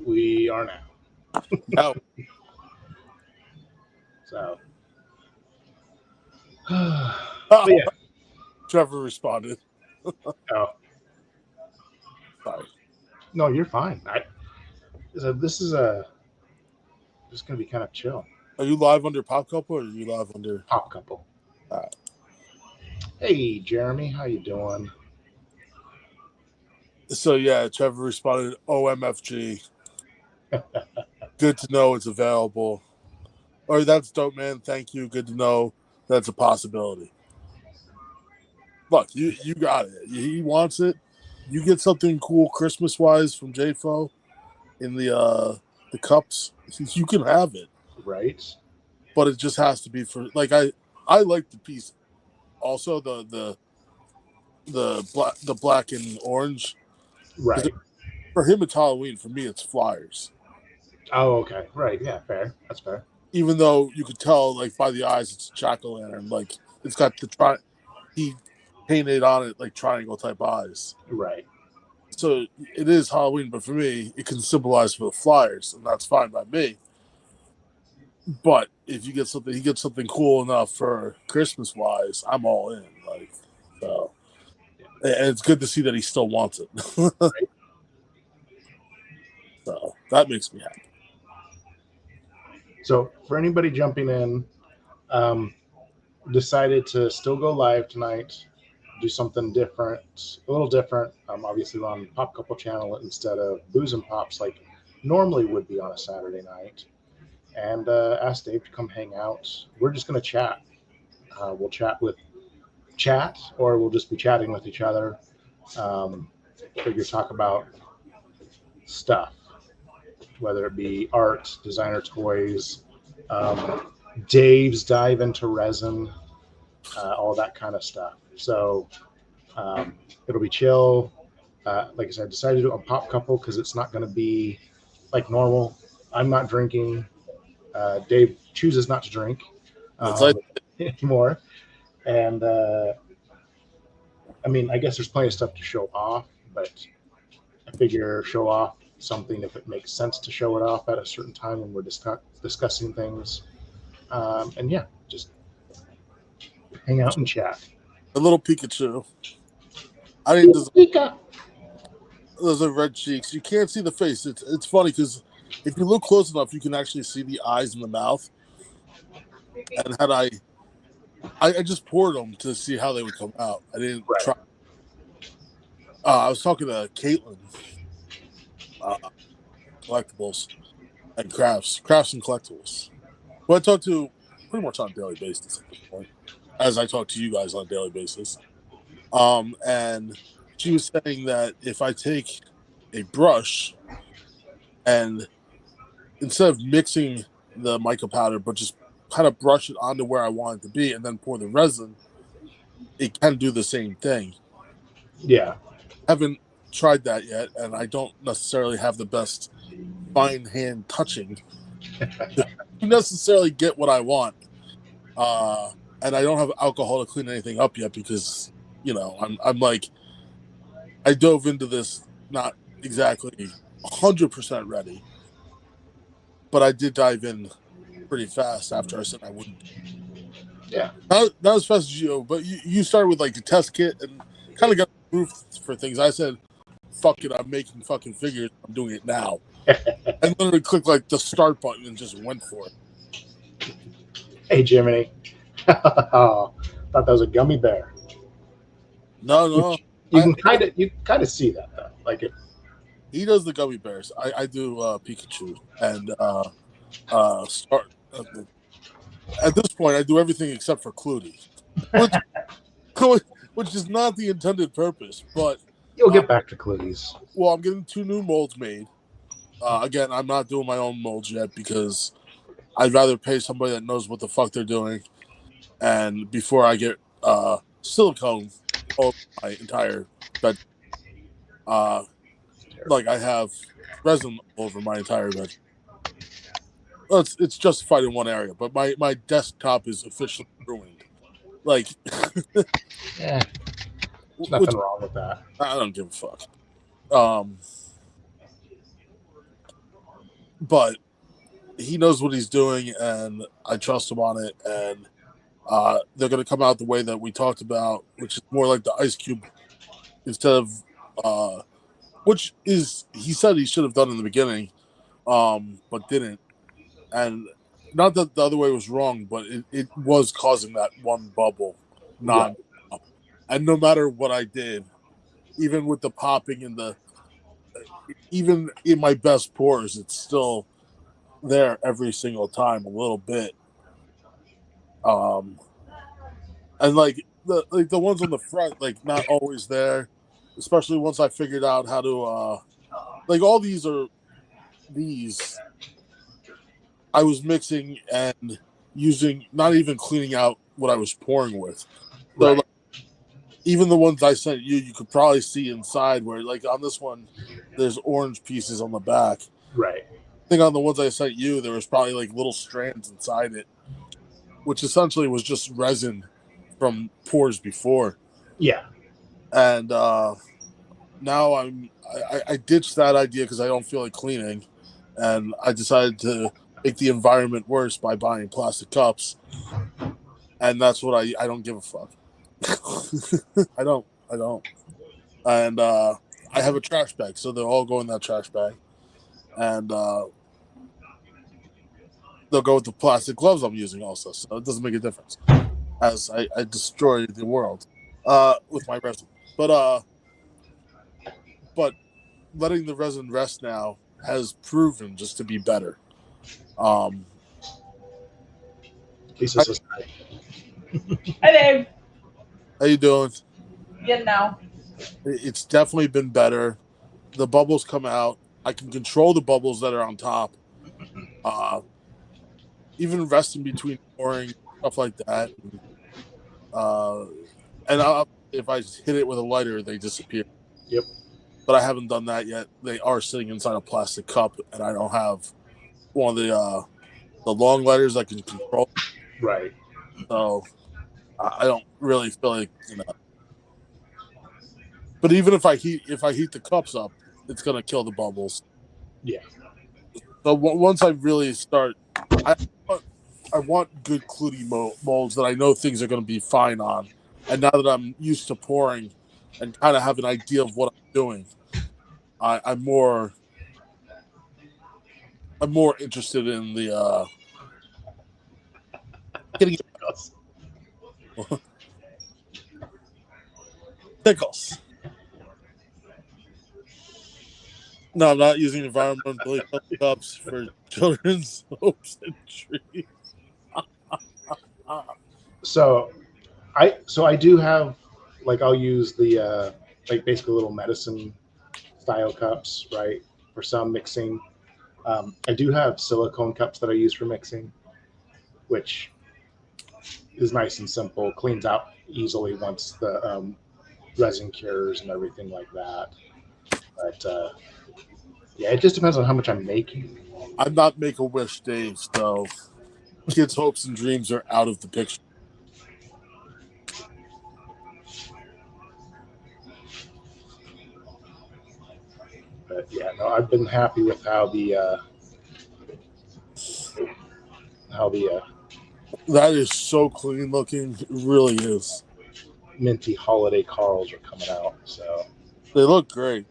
We are now. No. So, Oh, but yeah. Trevor responded. Oh, Sorry. no, you're fine. This is just gonna be kind of chill. Are you live under Pop Couple or are you live under Pop couple. Hey, Jeremy, how you doing? So yeah, Trevor responded, OMFG. Good to know it's available. Or that's dope, man. Thank you. Good to know that's a possibility. Look, you got it. He wants it. You get something cool Christmas wise from JFO in the cups. You can have it. Right. But it just has to be for like I like the piece. Also the black and orange. Right. For him it's Halloween. For me it's Flyers. Oh, okay. Right. Yeah. Fair. That's fair. Even though you could tell like by the eyes it's a jack-o'-lantern. Like it's got the he painted on it like triangle type eyes. Right. So it is Halloween, but for me it can symbolize for the Flyers, and that's fine by me. But if he gets something cool enough for Christmas wise, I'm all in. Like so. And it's good to see that he still wants it. Right. So that makes me happy. So for anybody jumping in, decided to still go live tonight, do something different, a little different. Obviously on Pop Couple channel instead of Booze and Pops like normally would be on a Saturday night, and asked Dave to come hang out. We're just gonna chat. We'll chat, or we'll just be chatting with each other. Figure talk about stuff, whether it be art, designer toys, Dave's dive into resin, all that kind of stuff. So it'll be chill. Like I said, I decided to do a Pop Couple because it's not going to be like normal. I'm not drinking. Dave chooses not to drink anymore. And I mean, I guess there's plenty of stuff to show off, but I figure show off something if it makes sense to show it off at a certain time when we're discussing things. And yeah, just hang out and chat. A little Pikachu. I think Pika. those are red cheeks. You can't see the face. It's funny because if you look close enough, you can actually see the eyes and the mouth. And had I just poured them to see how they would come out. I didn't try. I was talking to Caitlin, collectibles and crafts and collectibles. Who I talk to pretty much on a daily basis at this point, as I talk to you guys on a daily basis. And she was saying that if I take a brush and instead of mixing the mica powder, but just kind of brush it onto where I want it to be and then pour the resin, it can do the same thing. Yeah. Haven't tried that yet, and I don't necessarily have the best fine hand touching to necessarily get what I want. And I don't have alcohol to clean anything up yet because, you know, I'm like, I dove into this not exactly 100% ready, but I did dive in pretty fast after I said I wouldn't. Yeah. Not as fast as you, but you started with like the test kit and kind of got the proof for things. I said, fuck it, I'm making fucking figures. I'm doing it now. And literally clicked like the start button and just went for it. Hey, Jiminy. Thought that was a gummy bear. No. You can kind of see that though. Like if he does the gummy bears, I do Pikachu and start. At this point, I do everything except for Clutie, which is not the intended purpose. But you'll get back to Clutie's. Well, I'm getting 2 new molds made. Again, I'm not doing my own molds yet because I'd rather pay somebody that knows what the fuck they're doing. And before I get silicone over my entire bed, like I have resin over my entire bed. Well, it's justified in one area, but my desktop is officially ruined. Like, yeah, there's nothing wrong with that. I don't give a fuck. but he knows what he's doing, and I trust him on it. And they're going to come out the way that we talked about, which is more like the Ice Cube instead of which is he said he should have done in the beginning, but didn't. And not that the other way was wrong, but it was causing that one bubble non. Right. And no matter what I did, even with the popping and even in my best pours, it's still there every single time, a little bit. And like the ones on the front, like not always there, especially once I figured out how to like all these I was mixing and using, not even cleaning out what I was pouring with. So Right. like, even the ones I sent you, you could probably see inside where, like on this one, there's orange pieces on the back. Right. I think on the ones I sent you, there was probably like little strands inside it, which essentially was just resin from pours before. Yeah. And now I ditched that idea because I don't feel like cleaning, and I decided to make the environment worse by buying plastic cups, and that's what I don't give a fuck. I don't, and I have a trash bag, so they'll all go in that trash bag, and they'll go with the plastic gloves I'm using also, so it doesn't make a difference as I destroy the world with my resin, but letting the resin rest now has proven just to be better. Lisa says hi. Hi, Dave. How you doing? Good now. It's definitely been better. The bubbles come out. I can control the bubbles that are on top. Even resting between pouring, stuff like that. And if I hit it with a lighter, they disappear. Yep. But I haven't done that yet. They are sitting inside a plastic cup, and I don't have one of the long lighters I can control. Right. So I don't really feel like, But even if I heat the cups up, it's gonna kill the bubbles. Yeah. So once I really start, I want good Clutie molds that I know things are gonna be fine on, and now that I'm used to pouring and kind of have an idea of what I'm doing, I'm more interested in the getting pickles. No, I'm not using environmentally friendly cups for children's hopes and dreams. So I do have, like, I'll use the like basically little medicine style cups, right, for some mixing. I do have silicone cups that I use for mixing, which is nice and simple, cleans out easily once the resin cures and everything like that. But yeah, it just depends on how much I'm making. I'm not Make-A-Wish Dave, so kids' hopes and dreams are out of the picture. But yeah, no, I've been happy with how the That is so clean looking. It really is. minty holiday Carls are coming out. So They look great.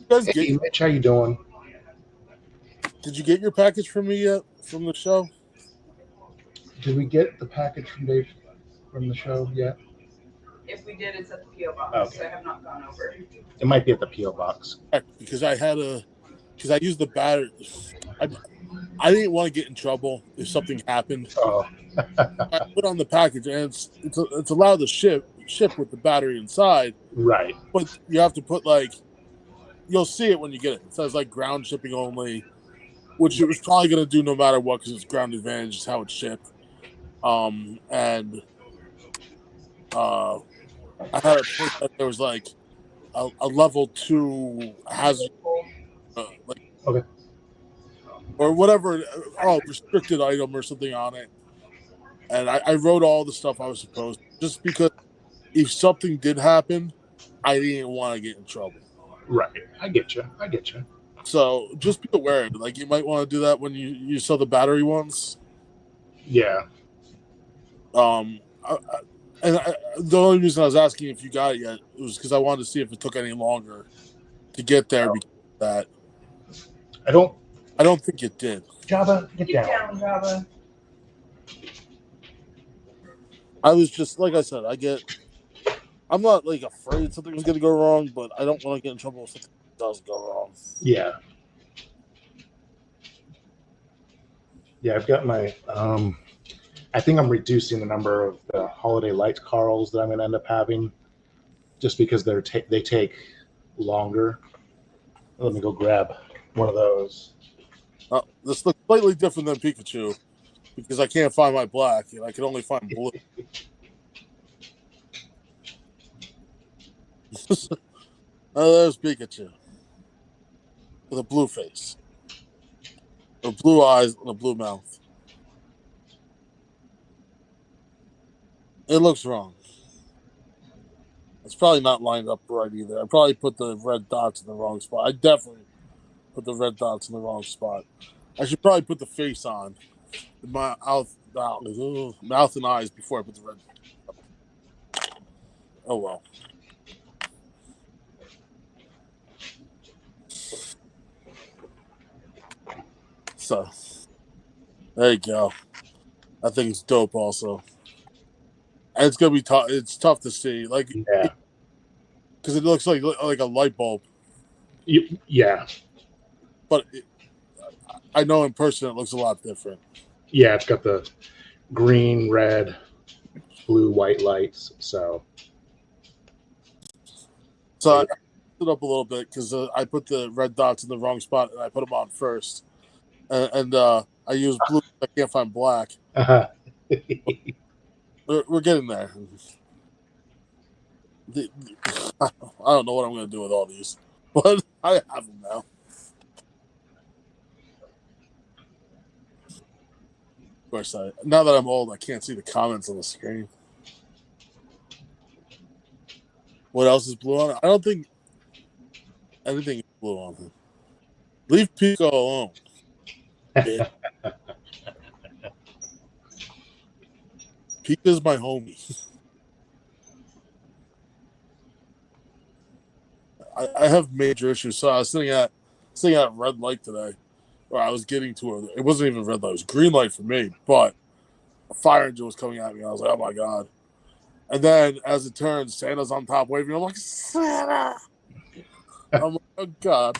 hey, Mitch, how you doing? Did you get your package from me yet from the show? Did we get the package from Dave from the show yet? If we did, it's at the PO box. Okay. So I have not gone over. It might be at the PO box. Because I used the battery. I didn't want to get in trouble if something happened. Oh, I put on the package, and it's allowed to ship with the battery inside, right. but you have to put, like, you'll see it when you get it. It says like ground shipping only, which it was probably going to do no matter what because it's ground advantage is how it's shipped. And I had a point that there was like a level 2 hazard, like, Okay. or whatever, restricted item or something on it. And I wrote all the stuff I was supposed to, just because if something did happen, I didn't want to get in trouble. Right. I get you. So just be aware. Like you might want to do that when you sell the battery ones. Yeah. The only reason I was asking if you got it yet was because I wanted to see if it took any longer to get there. Because of that I don't. I don't think it did. Java, get Get down. down, Java. I was just like I said. I'm not like afraid something's going to go wrong, but I don't want to get in trouble if something does go wrong. Yeah. Yeah, I've got my. I think I'm reducing the number of the holiday lights Carls that I'm going to end up having, just because they take longer. Let me go grab one of those. This looks slightly different than Pikachu because I can't find my black and I can only find blue. There's Pikachu with a blue face, or blue eyes, and a blue mouth. It looks wrong. It's probably not lined up right either. I probably put the red dots in the wrong spot. I definitely put the red dots in the wrong spot. I should probably put the face on, my mouth and eyes before I put the red. Oh well. So there you go. I think it's dope. Also, and it's gonna be tough. It's tough to see, like, Yeah. because it looks like a light bulb. Yeah. But I know in person it looks a lot different. Yeah, it's got the green, red, blue, white lights. So I put it up a little bit because I put the red dots in the wrong spot and I put them on first, and I use blue. I can't find black. uh-huh. We're getting there. I don't know what I'm going to do with all these, but I have them now. Of course, now that I'm old, I can't see the comments on the screen. What else is blue on it? I don't think anything is blue on him. Leave Pico alone. Pika's my homie. I have major issues. So I was sitting at red light today, where I was getting to her. It wasn't even red light; it was green light for me. But a fire engine was coming at me. And I was like, "Oh my god!" And then, as it turns, Santa's on top waving. I'm like, "Santa!" I'm like, "Oh god!"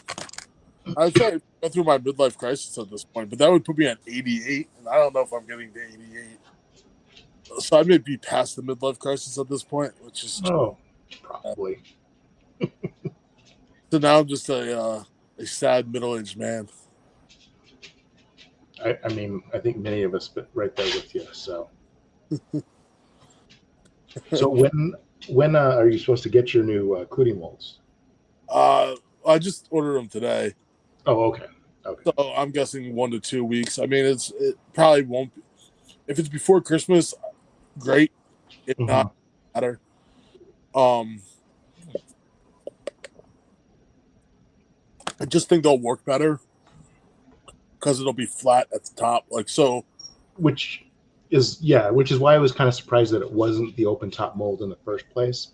I try to go through my midlife crisis at this point, but that would put me at 88, and I don't know if I'm getting to 88. So I may be past the midlife crisis at this point, which is probably. So now I'm just a sad middle-aged man. I mean, I think many of us fit right there with you. So, when are you supposed to get your new cootie molds? I just ordered them today. Oh, okay. So I'm guessing 1 to 2 weeks. I mean, it probably won't be. If it's before Christmas, great. If not, matter. I just think they'll work better because it'll be flat at the top, like so. Which is why I was kind of surprised that it wasn't the open top mold in the first place,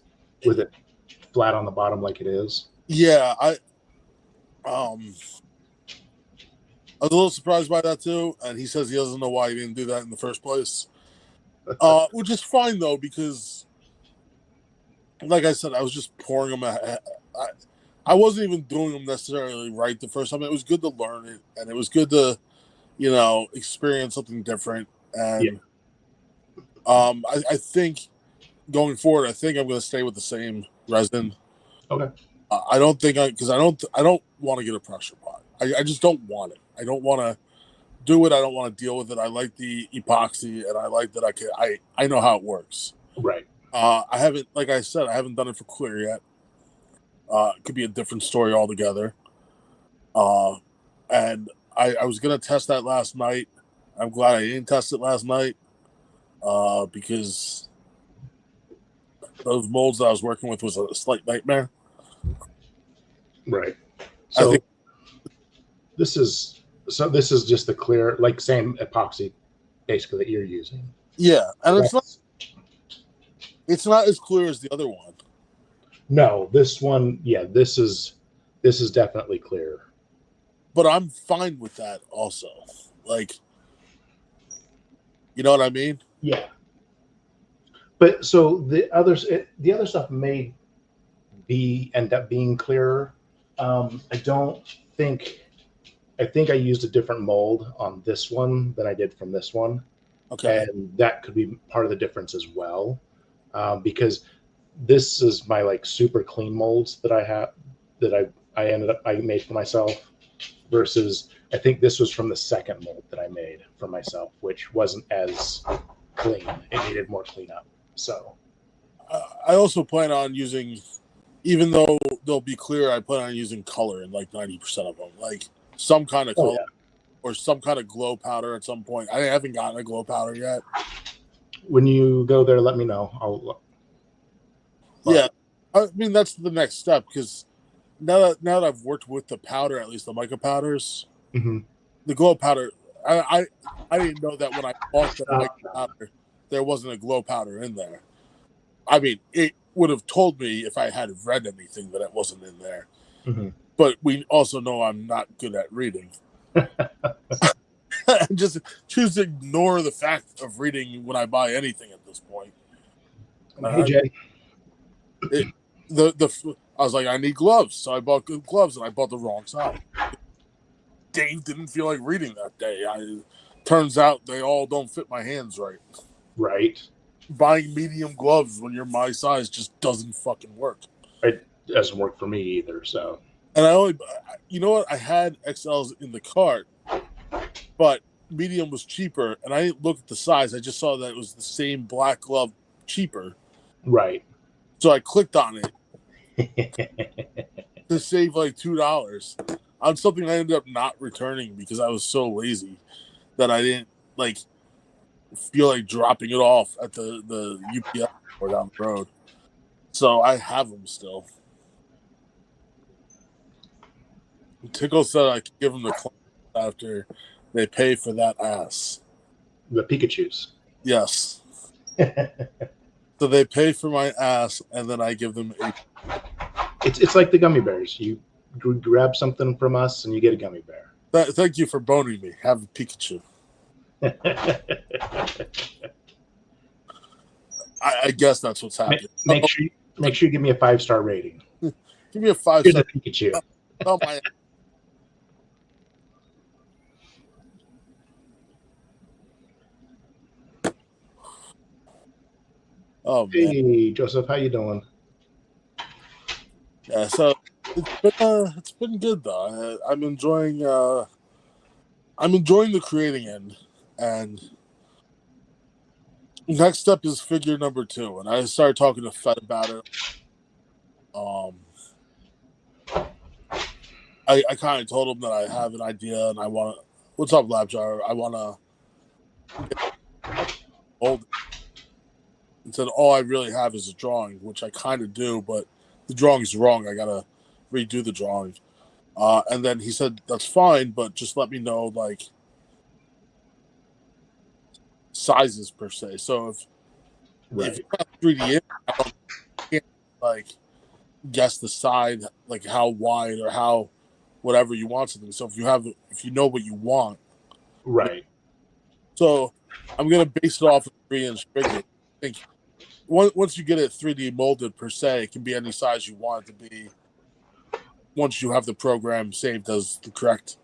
with it flat on the bottom like it is. Yeah, I was a little surprised by that too, and he says he doesn't know why he didn't do that in the first place. Which is fine though, because, like I said, I was just pouring them. I wasn't even doing them necessarily right the first time. It was good to learn it, and it was good to, experience something different. And I think going forward, I think I'm going to stay with the same resin. Okay. I don't think because I don't want to get a pressure pot. I just don't want it. I don't want to do it. I don't want to deal with it. I like the epoxy, and I like that I know how it works. Right. I haven't, like I said, I haven't done it for clear yet. It could be a different story altogether. And I was gonna test that last night. I'm glad I didn't test it last night. Because those molds that I was working with was a slight nightmare. Right. I So think this is just the clear, like same epoxy, basically that you're using. yeah, and That's- it's not as clear as the other one. no, this one, yeah, this is definitely clear. But I'm fine with that also. Like, you know what I mean? Yeah. But so the other stuff may end up being clearer. I don't think. I think I used a different mold on this one than I did from this one, Okay. and that could be part of the difference as well, because this is my like super clean molds that I have that I made for myself, versus I think this was from the second mold that I made for myself, which wasn't as clean. It needed more cleanup. So I also plan on using, even though they'll be clear, I plan on using color in like 90% of them. Like some kind of oh, color yeah. or some kind of glow powder at some point. I haven't gotten a glow powder yet. When you go there, let me know. I'll. Yeah. I mean, that's the next step because now that I've worked with the powder, at least the mica powders, Mhm. the glow powder, I didn't know that when I bought the mica powder, there wasn't a glow powder in there. I mean, it would have told me if I had read anything that it wasn't in there. Mhm. But we also know I'm not good at reading. Just choose to ignore the fact of reading when I buy anything at this point. Hey Jay. I was like, I need gloves, so I bought good gloves, and I bought the wrong size. Dave didn't feel like reading that day. Turns out they all don't fit my hands right. Right. Buying medium gloves when you're my size just doesn't fucking work. It doesn't work for me either. So. And you know what? I had XLs in the cart, but medium was cheaper, and I didn't look at the size. I just saw that it was the same black glove, cheaper. Right. So I clicked on it to save like $2 on something I ended up not returning because I was so lazy that I didn't like feel like dropping it off at the UPS store down the road. So I have them still. Tickle said I could give them the claim after they pay for that ass. The Pikachus. Yes. So they pay for my ass, and then I give them a. It's like the gummy bears. You grab something from us, and you get a gummy bear. Thank you for boning me. Have a Pikachu. I guess that's what's happening. Make sure you give me a 5-star rating. Give me a 5 Here's star. a Pikachu. Oh my. Oh man. Hey Joseph, how you doing? Yeah, so it's been good though. I'm enjoying the creating end, and next step is figure number 2, and I started talking to Fed about it. I kind of told him that I have an idea and I want to. What's up, Labjar? I want to hold. And said all I really have is a drawing, which I kind of do, but the drawing's wrong. I gotta redo the drawing. And then he said that's fine, but just let me know like sizes per se. So if it's not 3D, I can't like guess the side, like how wide or how whatever you want something. So if you know what you want, Right. So I'm gonna base it off of 3-inch figure. I think once you get it 3D molded per se, it can be any size you want it to be. Once you have the program saved as the correct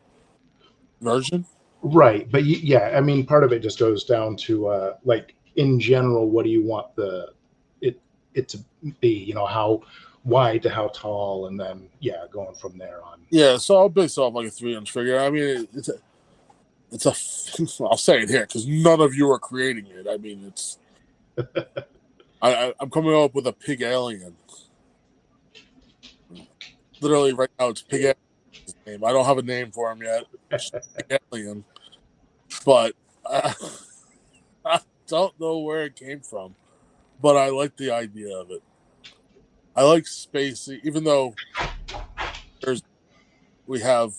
version. Right, but yeah, I mean, part of it just goes down to like in general, what do you want it to be? You know, how wide to how tall, and then going from there on. Yeah, so I'll base it off like a 3-inch figure. I mean, it's a I'll say it here because none of you are creating it. I mean, it's I'm coming up with a pig alien. Literally right now, it's Pig Alien's name. I don't have a name for him yet. Pig Alien, but I don't know where it came from. But I like the idea of it. I like space, even though there's we have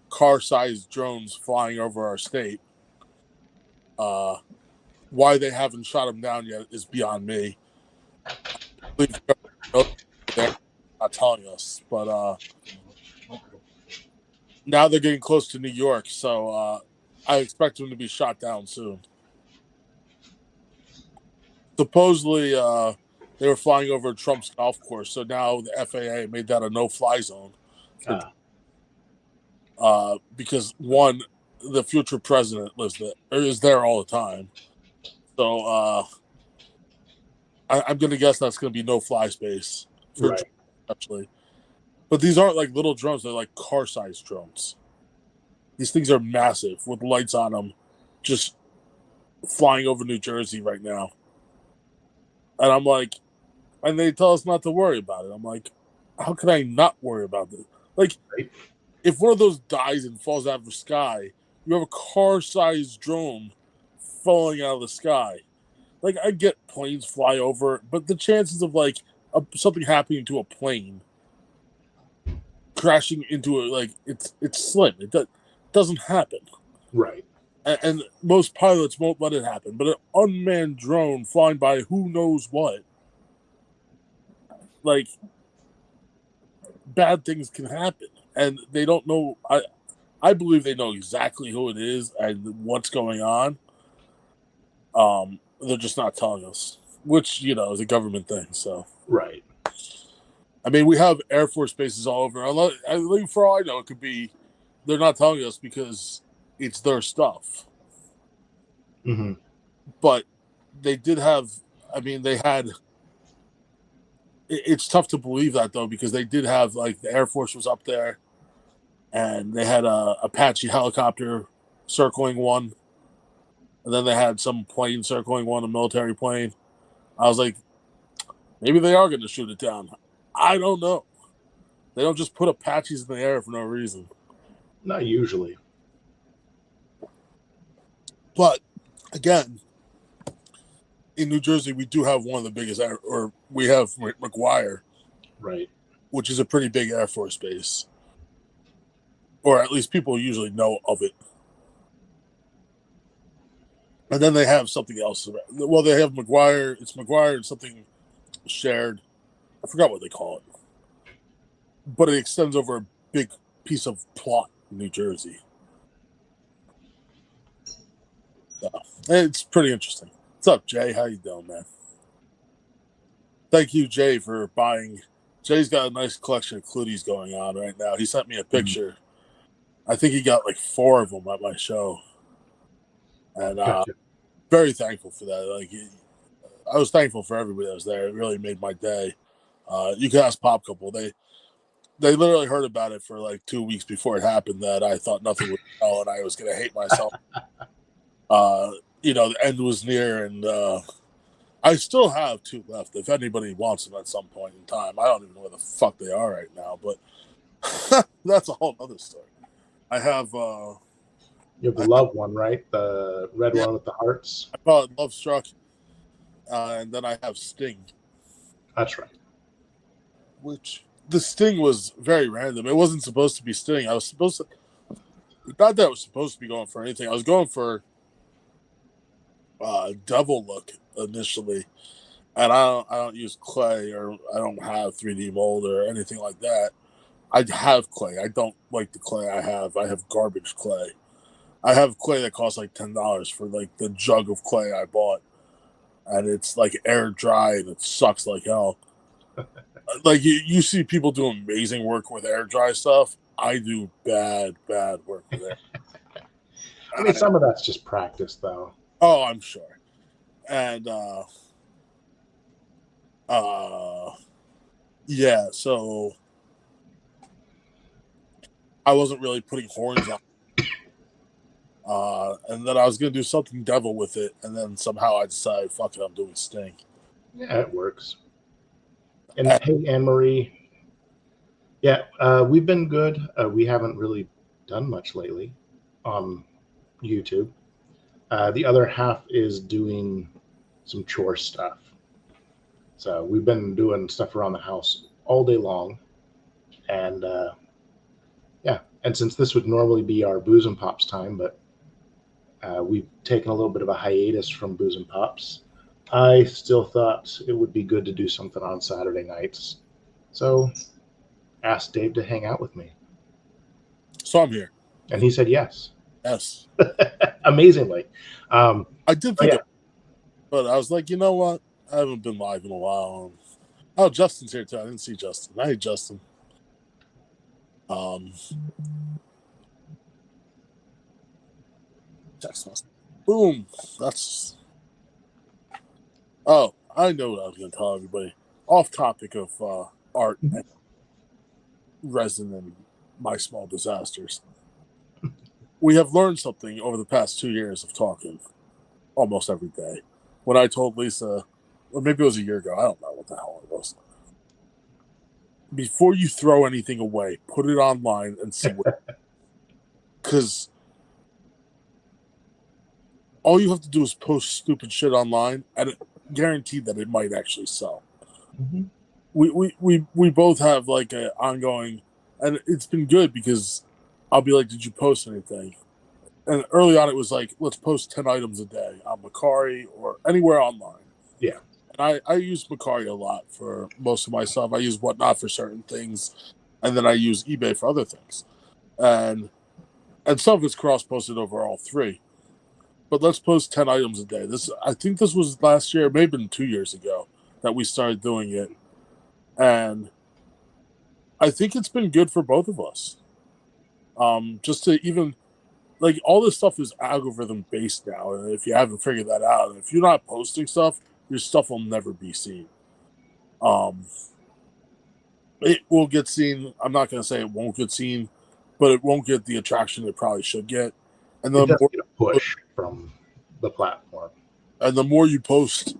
car-sized drones flying over our state. Why they haven't shot them down yet is beyond me. They're not telling us, but now they're getting close to New York, so I expect them to be shot down soon. Supposedly, they were flying over Trump's golf course, so now the FAA made that a no-fly zone. Because one, the future president lives there, or is there all the time. So I'm going to guess that's going to be no-fly space for Right. drones, actually. But these aren't like little drones; they're like car-sized drones. These things are massive with lights on them, just flying over New Jersey right now. And I'm like, and they tell us not to worry about it. I'm like, how can I not worry about this? Like, Right. if one of those dies and falls out of the sky, you have a car-sized drone falling out of the sky. Like, I get planes fly over, but the chances of like something happening to a plane crashing into it, like it's slim. It doesn't happen. Right. And most pilots won't let it happen. But an unmanned drone flying by who knows what, like, bad things can happen. And they don't know. I believe they know exactly who it is and what's going on. They're just not telling us, which, is a government thing. So, Right. I mean, we have Air Force bases all over. For all I know, it could be they're not telling us because it's their stuff. Mm-hmm. But they did have, they had, it's tough to believe that, though, because they did have, like, the Air Force was up there, and they had a Apache helicopter circling one, and then they had some plane circling one, a military plane. I was like, maybe they are going to shoot it down. I don't know. They don't just put Apaches in the air for no reason. Not usually. But, again, in New Jersey, we do have one of the biggest, we have McGuire, Right. which is a pretty big Air Force base. Or at least people usually know of it. And then they have something else. Well, they have McGuire. It's McGuire and something shared. I forgot what they call it. But it extends over a big piece of plot in New Jersey. So, it's pretty interesting. What's up, Jay? How you doing, man? Thank you, Jay, for buying. Jay's got a nice collection of Cluties going on right now. He sent me a picture. Mm-hmm. I think he got like 4 of them at my show. And Gotcha. Very thankful for that. Like, I was thankful for everybody that was there. It really made my day. You can ask Pop Couple. They literally heard about it for like 2 weeks before it happened, that I thought nothing would go and I was going to hate myself. The end was near, and I still have 2 left. If anybody wants them at some point in time, I don't even know where the fuck they are right now, but that's a whole other story. I have. You have the Love one, right? The red one with the hearts. I call it Love Struck, and then I have Sting. That's right. Which the Sting was very random. It wasn't supposed to be Sting. I was supposed to. Not that I was supposed to be going for anything. I was going for Devil look initially, and I don't use clay, or I don't have 3D mold or anything like that. I have clay. I don't like the clay I have. I have garbage clay. I have clay that costs like $10 for like the jug of clay I bought, and it's like air dry and it sucks like hell. Like you see people do amazing work with air dry stuff. I do bad work with it. I mean, some of that's just practice, though. Oh, I'm sure. And yeah, so I wasn't really putting horns on. And then I was gonna do something devil with it, and then somehow I decided, fuck it, I'm doing Sting. Yeah, it works. And hey, Anne Marie. Yeah, we've been good. We haven't really done much lately on YouTube. The other half is doing some chore stuff. So we've been doing stuff around the house all day long. And yeah, And since this would normally be our Booze and Pops time, but we've taken a little bit of a hiatus from Booze and Pops, I still thought it would be good to do something on Saturday nights. So asked Dave to hang out with me. So I'm here. And he said yes. Yes. Amazingly. I did think yeah. but I was like, you know what? I haven't been live in a while. Oh, Justin's here too. I didn't see Justin. Hey, Justin. Text message. Boom. That's. Oh, I know what I was going to tell everybody. Off topic of art and resin and my small disasters. We have learned something over the past 2 years of talking almost every day. When I told Lisa, or maybe it was a year ago, I don't know what the hell it was. Before you throw anything away, put it online and see what. Because all you have to do is post stupid shit online, and it guaranteed that it might actually sell. Mm-hmm. We both have like an ongoing, and it's been good because I'll be like, "Did you post anything?" And early on, it was like, "Let's post 10 items a day on Mercari or anywhere online." Yeah. And I use Mercari a lot for most of my stuff. I use Whatnot for certain things, and then I use eBay for other things. And some of it's cross-posted over all three. But let's post 10 items a day. I think this was last year, maybe 2 years ago, that we started doing it. And I think it's been good for both of us. Just to even, like, all this stuff is algorithm-based now. And if you haven't figured that out, if you're not posting stuff, your stuff will never be seen. It will get seen. I'm not going to say it won't get seen, but it won't get the attraction it probably should get. And it does get a push from the platform. And the more you post,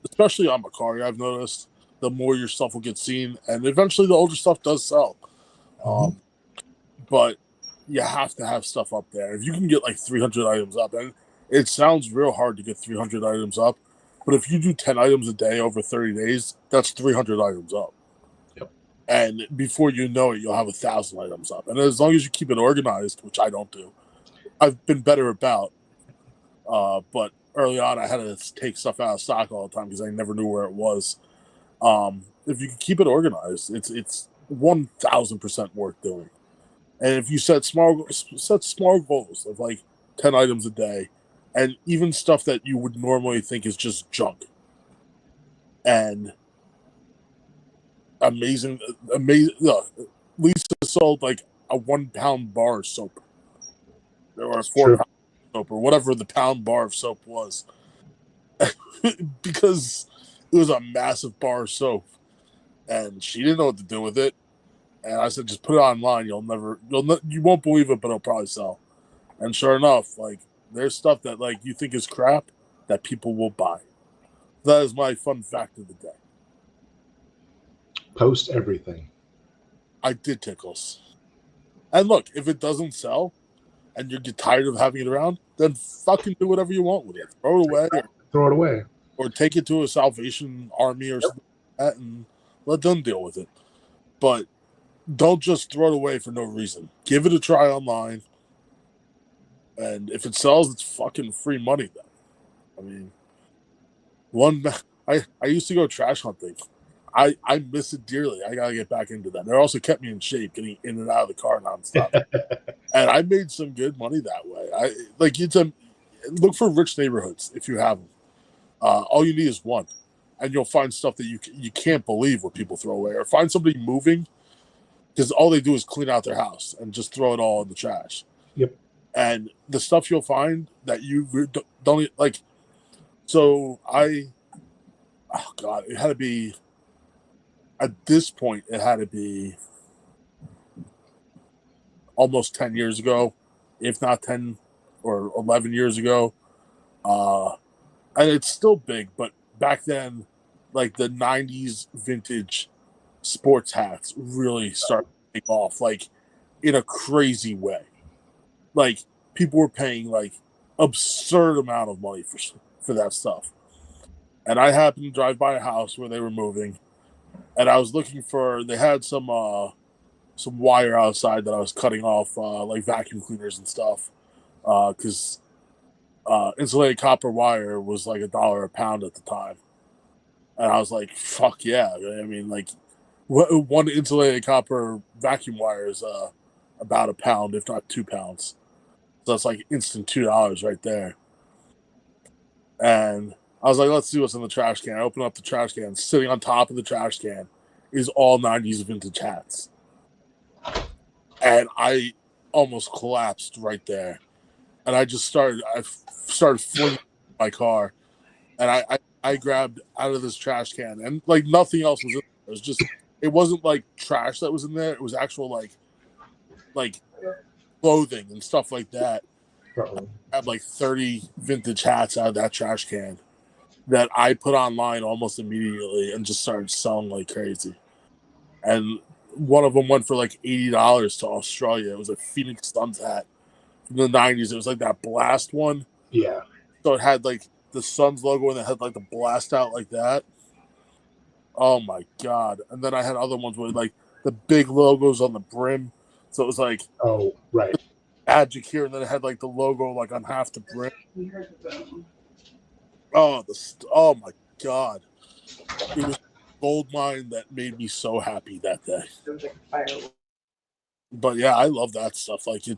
especially on Mercari, I've noticed, the more your stuff will get seen. And eventually the older stuff does sell. Mm-hmm. But you have to have stuff up there. If you can get like 300 items up, and it sounds real hard to get 300 items up, but if you do 10 items a day over 30 days, that's 300 items up. Yep. And before you know it, you'll have 1,000 items up. And as long as you keep it organized, which I don't do, I've been better about. But early on, I had to take stuff out of stock all the time because I never knew where it was. If you can keep it organized, it's 1,000% worth doing. And if you set small goals of like 10 items a day, and even stuff that you would normally think is just junk, and amazing. Lisa sold like a 1 pound bar of soap, or a 4 pound soap, or whatever the pound bar of soap was, because it was a massive bar of soap, and she didn't know what to do with it. And I said, just put it online. You won't believe it, but it'll probably sell. And sure enough, like, there's stuff that like you think is crap that people will buy. That is my fun fact of the day. Post everything. I did tickles. And look, if it doesn't sell and you get tired of having it around, then fucking do whatever you want with it. Throw it away. Or take it to a Salvation Army or something like that and let them deal with it. But don't just throw it away for no reason. Give it a try online. And if it sells, it's fucking free money then. I mean, I used to go trash hunting. I miss it dearly. I gotta get back into that. It also kept me in shape, getting in and out of the car nonstop. And I made some good money that way. Look for rich neighborhoods if you have them. All you need is one, and you'll find stuff that you can't believe what people throw away. Or find somebody moving, because all they do is clean out their house and just throw it all in the trash. Yep. And the stuff you'll find that you don't like. So oh God, it had to be. At this point, it had to be almost 10 years ago, if not 10 or 11 years ago. And it's still big, but back then, like the 90s vintage sports hats really started to take off, like in a crazy way. Like people were paying like absurd amount of money for that stuff. And I happened to drive by a house where they were moving, and I was looking for. They had some some wire outside that I was cutting off, like vacuum cleaners and stuff, because insulated copper wire was like $1 a pound at the time, and I was like, "Fuck yeah!" I mean, like, one insulated copper vacuum wire is about a pound, if not 2 pounds. So that's like instant $2 right there. And I was like, let's see what's in the trash can. I open up the trash can. Sitting on top of the trash can is all 90s vintage hats. And I almost collapsed right there. And I started flinging my car. And I grabbed out of this trash can. And like nothing else was in there. It was just, it wasn't like trash that was in there. It was actual like clothing and stuff like that. Uh-oh. I had like 30 vintage hats out of that trash can that I put online almost immediately and just started selling like crazy. And one of them went for like $80 to Australia. It was a Phoenix Suns hat from the 90s. It was like that blast one. Yeah. So it had like the Suns logo and it had like the blast out like that. Oh my God. And then I had other ones with like the big logos on the brim. So it was like, Oh, right. Magic here, and then it had like the logo like on half the brim. We heard the boom. Oh my God. It was a gold mine that made me so happy that day. It was like a firework. But yeah, I love that stuff. Like you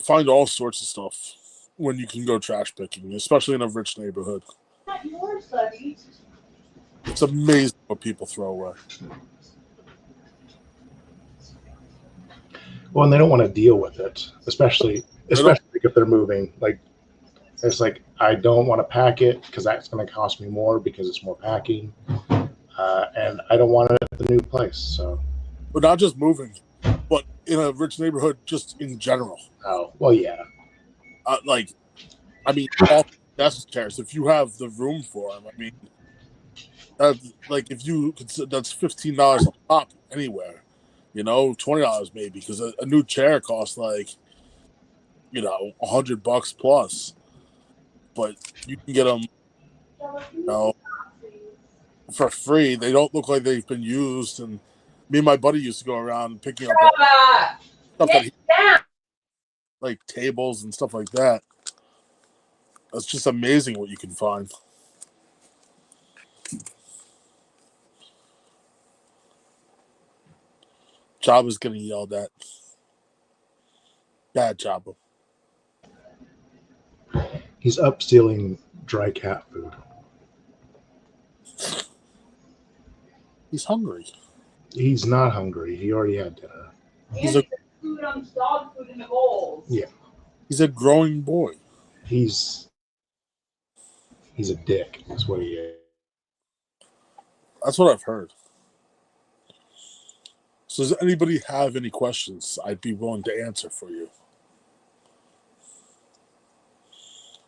find all sorts of stuff when you can go trash picking, especially in a rich neighborhood. Not yours, buddy. It's amazing what people throw away. Well, and they don't want to deal with it, especially if they're moving. Like, it's like, I don't want to pack it because that's going to cost me more because it's more packing. And I don't want it at the new place. So, But not just moving, but in a rich neighborhood, just in general. oh, well, yeah. All desk chairs, if you have the room for them, I mean, if you consider that's $15 a pop anywhere. $20 maybe, because a new chair costs like, $100 plus. But you can get them, for free. They don't look like they've been used. And me and my buddy used to go around picking up stuff like tables and stuff like that. It's just amazing what you can find. Jabba's getting yelled at. Bad Jabba. He's up stealing dry cat food. He's hungry. He's not hungry. He already had dinner. He's a food on dog food in the bowls. Yeah. He's a growing boy. He's a dick, is what he is. That's what I've heard. So does anybody have any questions I'd be willing to answer for you?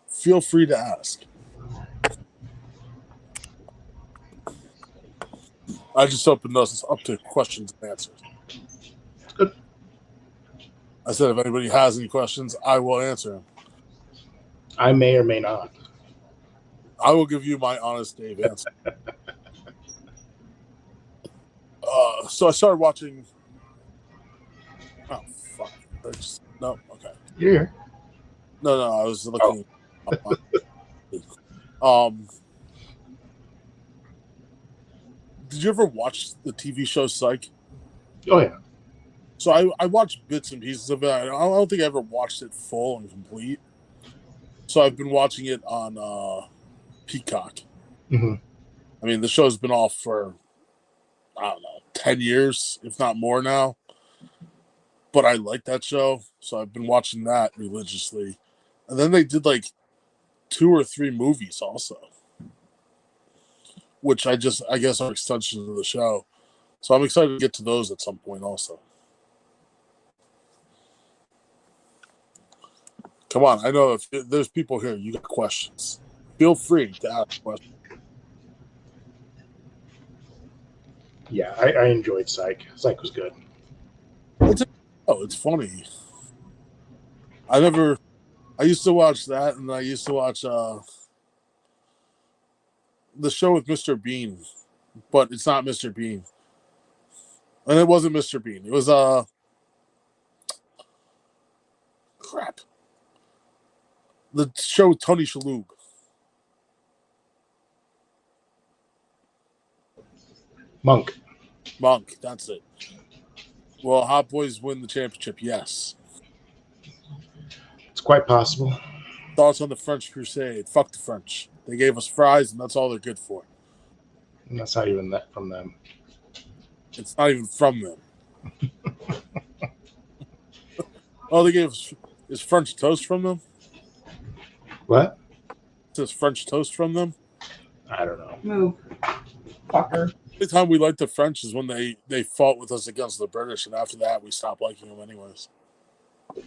Feel free to ask. I just opened us up to questions and answers. Good. I said if anybody has any questions, I will answer them. I may or may not. I will give you my honest Dave answer. So I started watching. Oh fuck! No, okay. You're here. No, I was looking. Did you ever watch the TV show Psych? Oh yeah. So I watched bits and pieces of it. I don't think I ever watched it full and complete. So I've been watching it on Peacock. Mm-hmm. I mean, the show's been off for, I don't know, 10 years, if not more now. But I like that show, so I've been watching that religiously. And then they did like 2 or 3 movies also, which I guess are extensions of the show. So I'm excited to get to those at some point also. Come on, I know if there's people here, you got questions. Feel free to ask questions. Yeah, I enjoyed Psych. Psych was good. It's funny. I used to watch that, and I used to watch the show with Mr. Bean but it's not Mr. Bean. And it wasn't Mr. Bean. It was crap. The show with Tony Shalhoub. Monk. Monk, that's it. Will Hot Boys win the championship? Yes. It's quite possible. Thoughts on the French Crusade? Fuck the French. They gave us fries, and that's all they're good for. And that's not even that from them. It's not even from them. Oh, they gave us... Is French toast from them? What? Is French toast from them? I don't know. Move. Fucker. The only time we liked the French is when they fought with us against the British, and after that, we stopped liking them anyways. And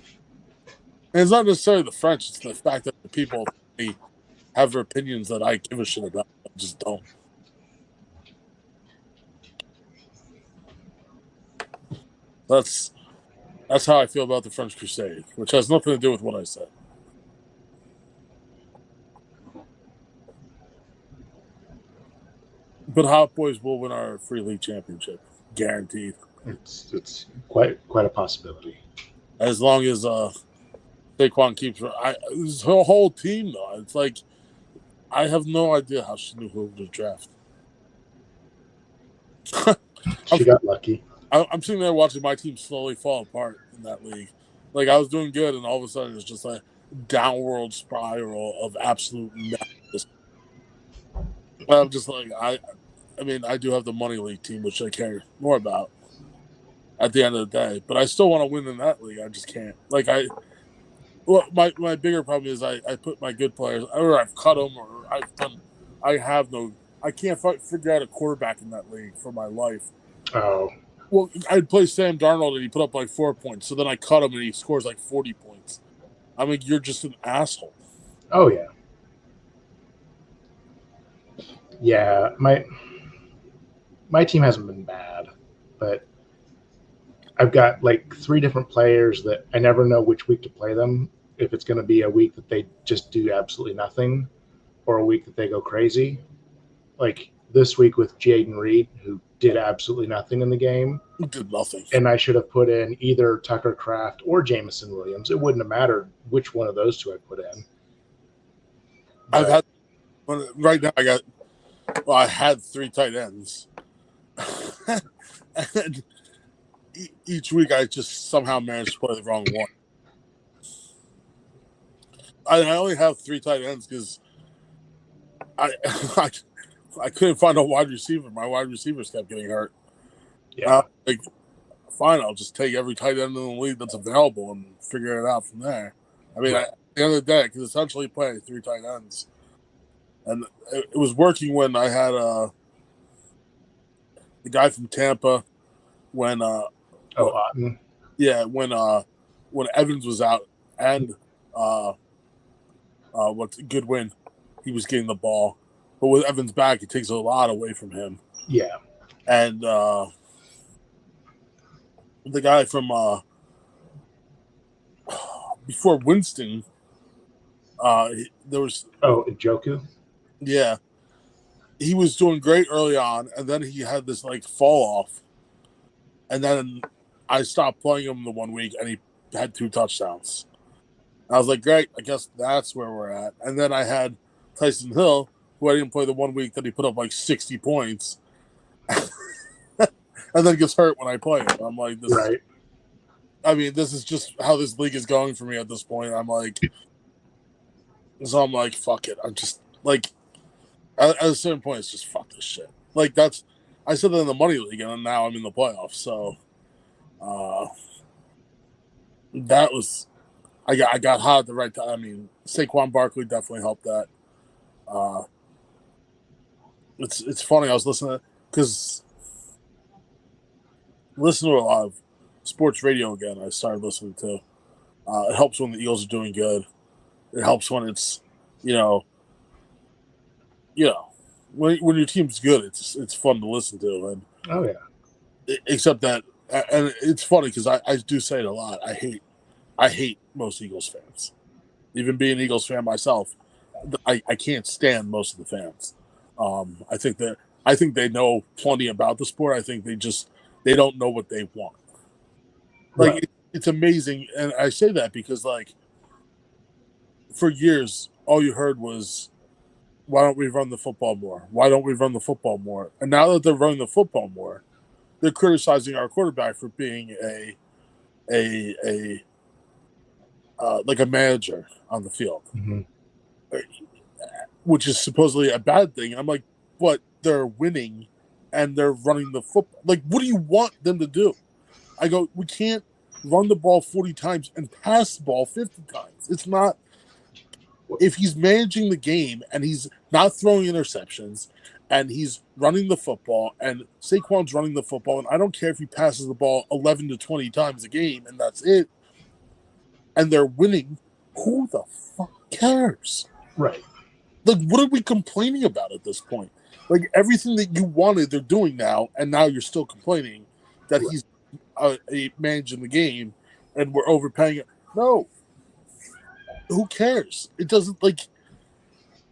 it's not necessarily the French; it's the fact that the people they have their opinions that I give a shit about. I just don't. That's how I feel about the French Crusade, which has nothing to do with what I said. But Hot Boys will win our free league championship, guaranteed. It's quite a possibility. As long as Saquon keeps his whole team though. It's like I have no idea how she knew who to draft. She got lucky. I'm sitting there watching my team slowly fall apart in that league. Like I was doing good, and all of a sudden it's just a downward spiral of absolute madness. I'm just like I mean I do have the money league team, which I care more about at the end of the day. But I still want to win in that league. I just can't. Like my bigger problem is I put my good players, or I've cut them, or I can't figure out a quarterback in that league for my life. Oh. Well, I'd play Sam Darnold and he put up like 4 points. So then I cut him and he scores like 40 points. I mean, you're just an asshole. Oh yeah. Yeah, my team hasn't been bad, but I've got like 3 different players that I never know which week to play them. If it's going to be a week that they just do absolutely nothing, or a week that they go crazy. Like this week with Jaden Reed, who did absolutely nothing in the game. He did nothing. And I should have put in either Tucker Kraft or Jameson Williams. It wouldn't have mattered which one of those two I put in. But Right now I had 3 tight ends. And each week I just somehow managed to play the wrong one. I only have 3 tight ends because I couldn't find a wide receiver. My wide receivers kept getting hurt. yeah, Fine, I'll just take every tight end in the league that's available and figure it out from there. I mean, Right. at the end of the day, I could essentially play 3 tight ends. And it was working when I had the guy from Tampa when Otten. yeah, when Evans was out and what's Goodwin, he was getting the ball. But with Evans back, it takes a lot away from him. Yeah. And the guy from before Winston, there was Njoku. yeah, he was doing great early on, and then he had this like fall off, and then I stopped playing him the 1 week, and he had 2 touchdowns. I was like, great, I guess that's where we're at. And then I had Tyson Hill, who I didn't play the 1 week that he put up like 60 points, and then gets hurt when I play him. I'm like, this Right. this is just how this league is going for me at this point. I'm like, fuck it. I'm just like, at a certain point, it's just fuck this shit. Like I said that in the money league, and now I'm in the playoffs. So, that was, I got hot at the right time. I mean, Saquon Barkley definitely helped that. It's funny. I was listening to a lot of sports radio again. I started listening to. It helps when the Eagles are doing good. It helps when it's, when your team's good, it's fun to listen to. And Oh yeah. except that, and it's funny because I do say it a lot. I hate most Eagles fans. Even being an Eagles fan myself, I can't stand most of the fans. I think that I think they know plenty about the sport. I think they don't know what they want. Like Right. it's amazing, and I say that because like for years, all you heard was, "Why don't we run the football more? Why don't we run the football more?" And now that they're running the football more, they're criticizing our quarterback for being a like a manager on the field, Mhm. which is supposedly a bad thing. I'm like, but they're winning and they're running the football. Like, what do you want them to do? I go, we can't run the ball 40 times and pass the ball 50 times. It's not. If he's managing the game and he's not throwing interceptions and he's running the football and Saquon's running the football, and I don't care if he passes the ball 11 to 20 times a game and that's it, and they're winning, who the fuck cares? Right. Like, what are we complaining about at this point? Like, everything that you wanted, they're doing now, and now you're still complaining that he's managing the game and we're overpaying it. No. Who cares? It doesn't, like,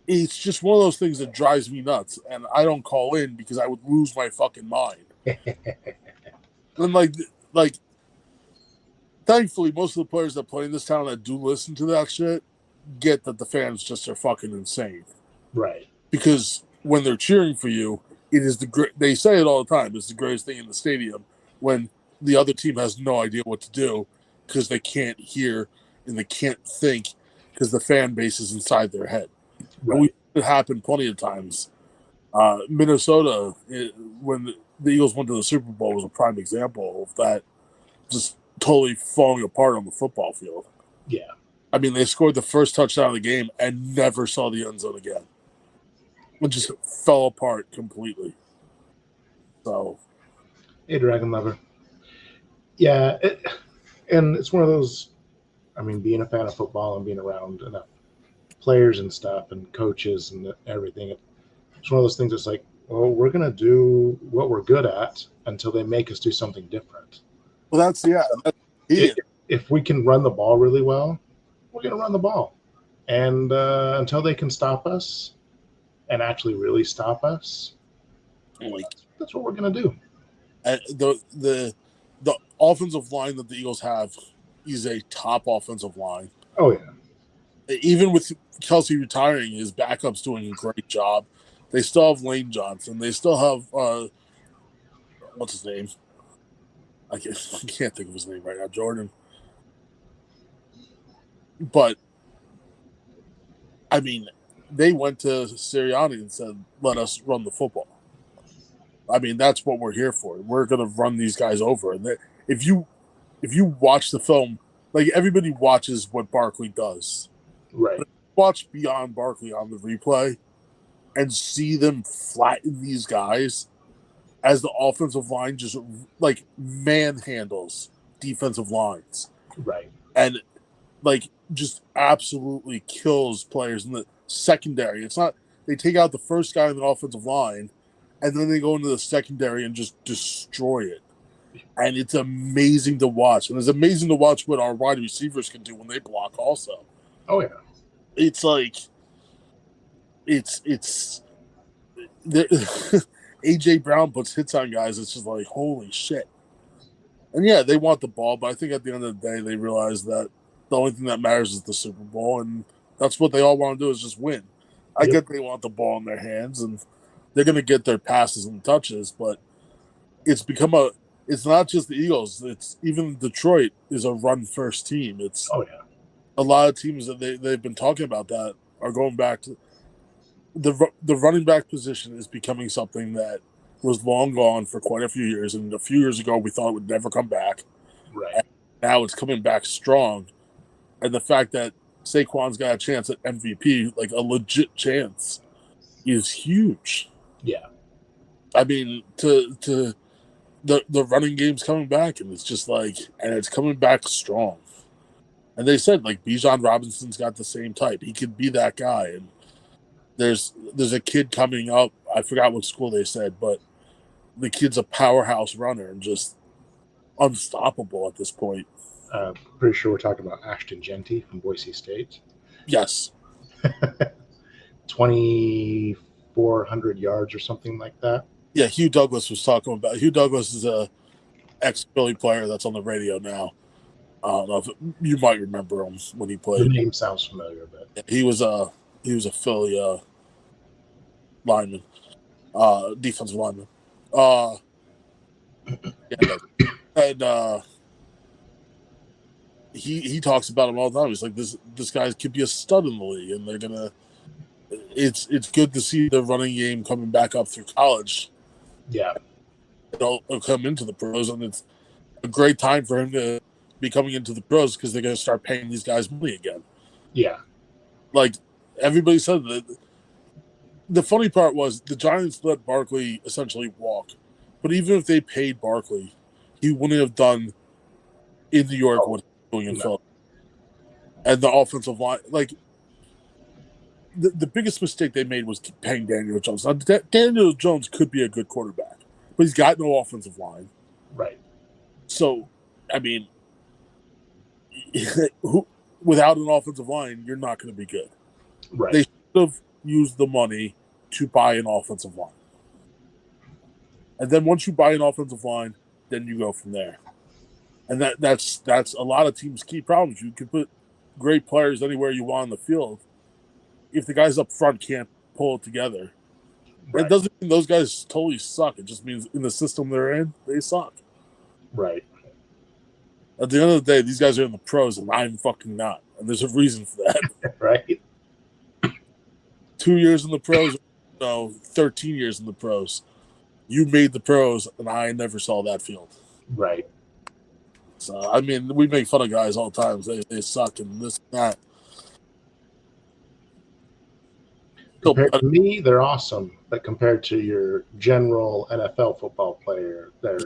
it's just one of those things that drives me nuts, and I don't call in because I would lose my fucking mind. And, like, thankfully, most of the players that play in this town that do listen to that shit get that the fans just are fucking insane. Right. Because when they're cheering for you, it is they say it all the time, it's the greatest thing in the stadium when the other team has no idea what to do because they can't hear and they can't think because the fan base is inside their head. Right. It happened plenty of times. Minnesota, when the Eagles went to the Super Bowl, was a prime example of that just totally falling apart on the football field. Yeah. I mean, they scored the first touchdown of the game and never saw the end zone again. It just fell apart completely. So, Hey, Dragon Lover. Yeah, and it's one of those. I mean, being a fan of football and being around enough players and stuff and coaches and everything, it's one of those things that's like, well, we're gonna do what we're good at until they make us do something different. well, that's If we can run the ball really well, we're gonna run the ball, and until they can stop us and actually really stop us, like that's what we're gonna do. the offensive line that the Eagles have is a top offensive line. Oh yeah. Even with Kelsey retiring, his backup's doing a great job. They still have Lane Johnson. They still have what's his name? I can't think of his name right now. Jordan. But I mean, they went to Sirianni and said, "Let us run the football." I mean, that's what we're here for. We're going to run these guys over. And if you watch the film, like everybody watches what Barkley does, Right. watch beyond Barkley on the replay and see them flatten these guys as the offensive line just like manhandles defensive lines. Right. And like just absolutely kills players in the secondary. It's not, they take out the first guy in the offensive line and then they go into the secondary and just destroy it. And it's amazing to watch. And it's amazing to watch what our wide receivers can do when they block also. Oh yeah. It's like it's AJ Brown puts hits on guys. It's just like, holy shit. And yeah, they want the ball, but I think at the end of the day, they realize that the only thing that matters is the Super Bowl, and that's what they all want to do is just win. I get they want the ball in their hands, and they're going to get their passes and touches, but it's not just the Eagles. It's even Detroit is a run-first team. It's a lot of teams that they've been talking about that are going back to the running back position is becoming something that was long gone for quite a few years. And a few years ago, we thought it would never come back. Right. And now it's coming back strong. And the fact that Saquon's got a chance at MVP, like a legit chance, is huge. Yeah. I mean, the running game's coming back, and it's just like, and it's coming back strong. And they said, like, Bijan Robinson's got the same type. He could be that guy. And there's a kid coming up. I forgot what school they said, but the kid's a powerhouse runner and just unstoppable at this point. Pretty sure we're talking about Ashton Genty from Boise State. Yes. 24 400 yards or something like that. Yeah, Hugh Douglas was talking about. Hugh Douglas is a ex-Philly player that's on the radio now. I don't know if you might remember him when he The played. name sounds familiar, but He was a Philly lineman, defensive lineman. Yeah, and he talks about him all the time. He's like, this guy could be a stud in the league, and they're gonna. It's good to see the running game coming back up through college. yeah, It'll come into the pros, and it's a great time for him to be coming into the pros because they're going to start paying these guys money again. yeah, Like everybody said, that the funny part was the Giants let Barkley essentially walk, but even if they paid Barkley, he wouldn't have done in New York what he's doing in Philly. And the offensive line, like the biggest mistake they made was paying Daniel Jones. Now, Daniel Jones could be a good quarterback, but he's got no offensive line. right, So, I mean, without an offensive line, you're not going to be good. right. They should have used the money to buy an offensive line. And then once you buy an offensive line, then you go from there. And that's a lot of teams' key problems. You can put great players anywhere you want on the field. If the guys up front can't pull it together, Right. it doesn't mean those guys totally suck. It just means in the system they're in, they suck. Right. At the end of the day, these guys are in the pros, and I'm fucking not. And there's a reason for that. Right. 2 years in the pros, 13 years in the pros. You made the pros, and I never saw that field. Right. So, I mean, we make fun of guys all the time. They suck and this and that. Compared to me, they're awesome. But compared to your general NFL football player, they're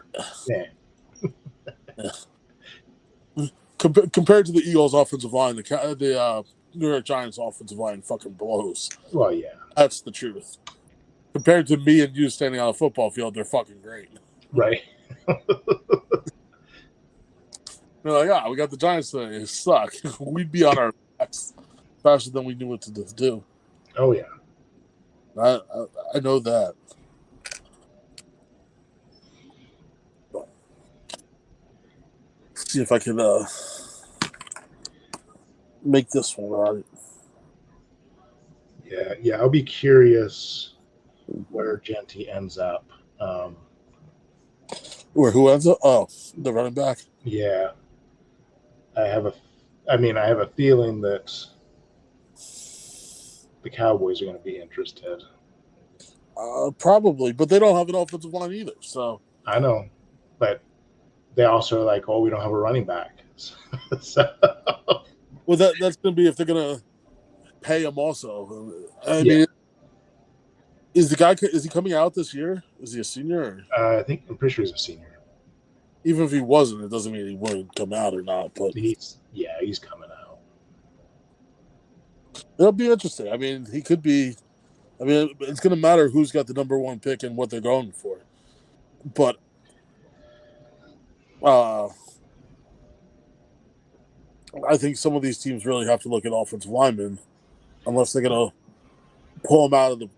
Compared to the Eagles' offensive line, the New York Giants' offensive line fucking blows. Well, yeah. That's the truth. Compared to me and you standing on a football field, they're fucking great. Right. They're like, we got the Giants today. They suck. We'd be on our backs faster than we knew what to do. Oh, yeah. I know that. Let's see if I can make this one right. Yeah. I'll be curious where Genty ends up. Who ends up? Oh, the running back. Yeah. I have a feeling that the Cowboys are going to be interested. Probably, but they don't have an offensive line either. So I know, but they also are like, we don't have a running back. So, well, that's going to be if they're going to pay him also. I mean, is he coming out this year? Is he a senior? I'm pretty sure he's a senior. Even if he wasn't, it doesn't mean he wouldn't come out or not. But he's coming out. It'll be interesting. I mean, he could be. I mean, it's going to matter who's got the number one pick and what they're going for. But I think some of these teams really have to look at offensive linemen unless they're going to pull them out of the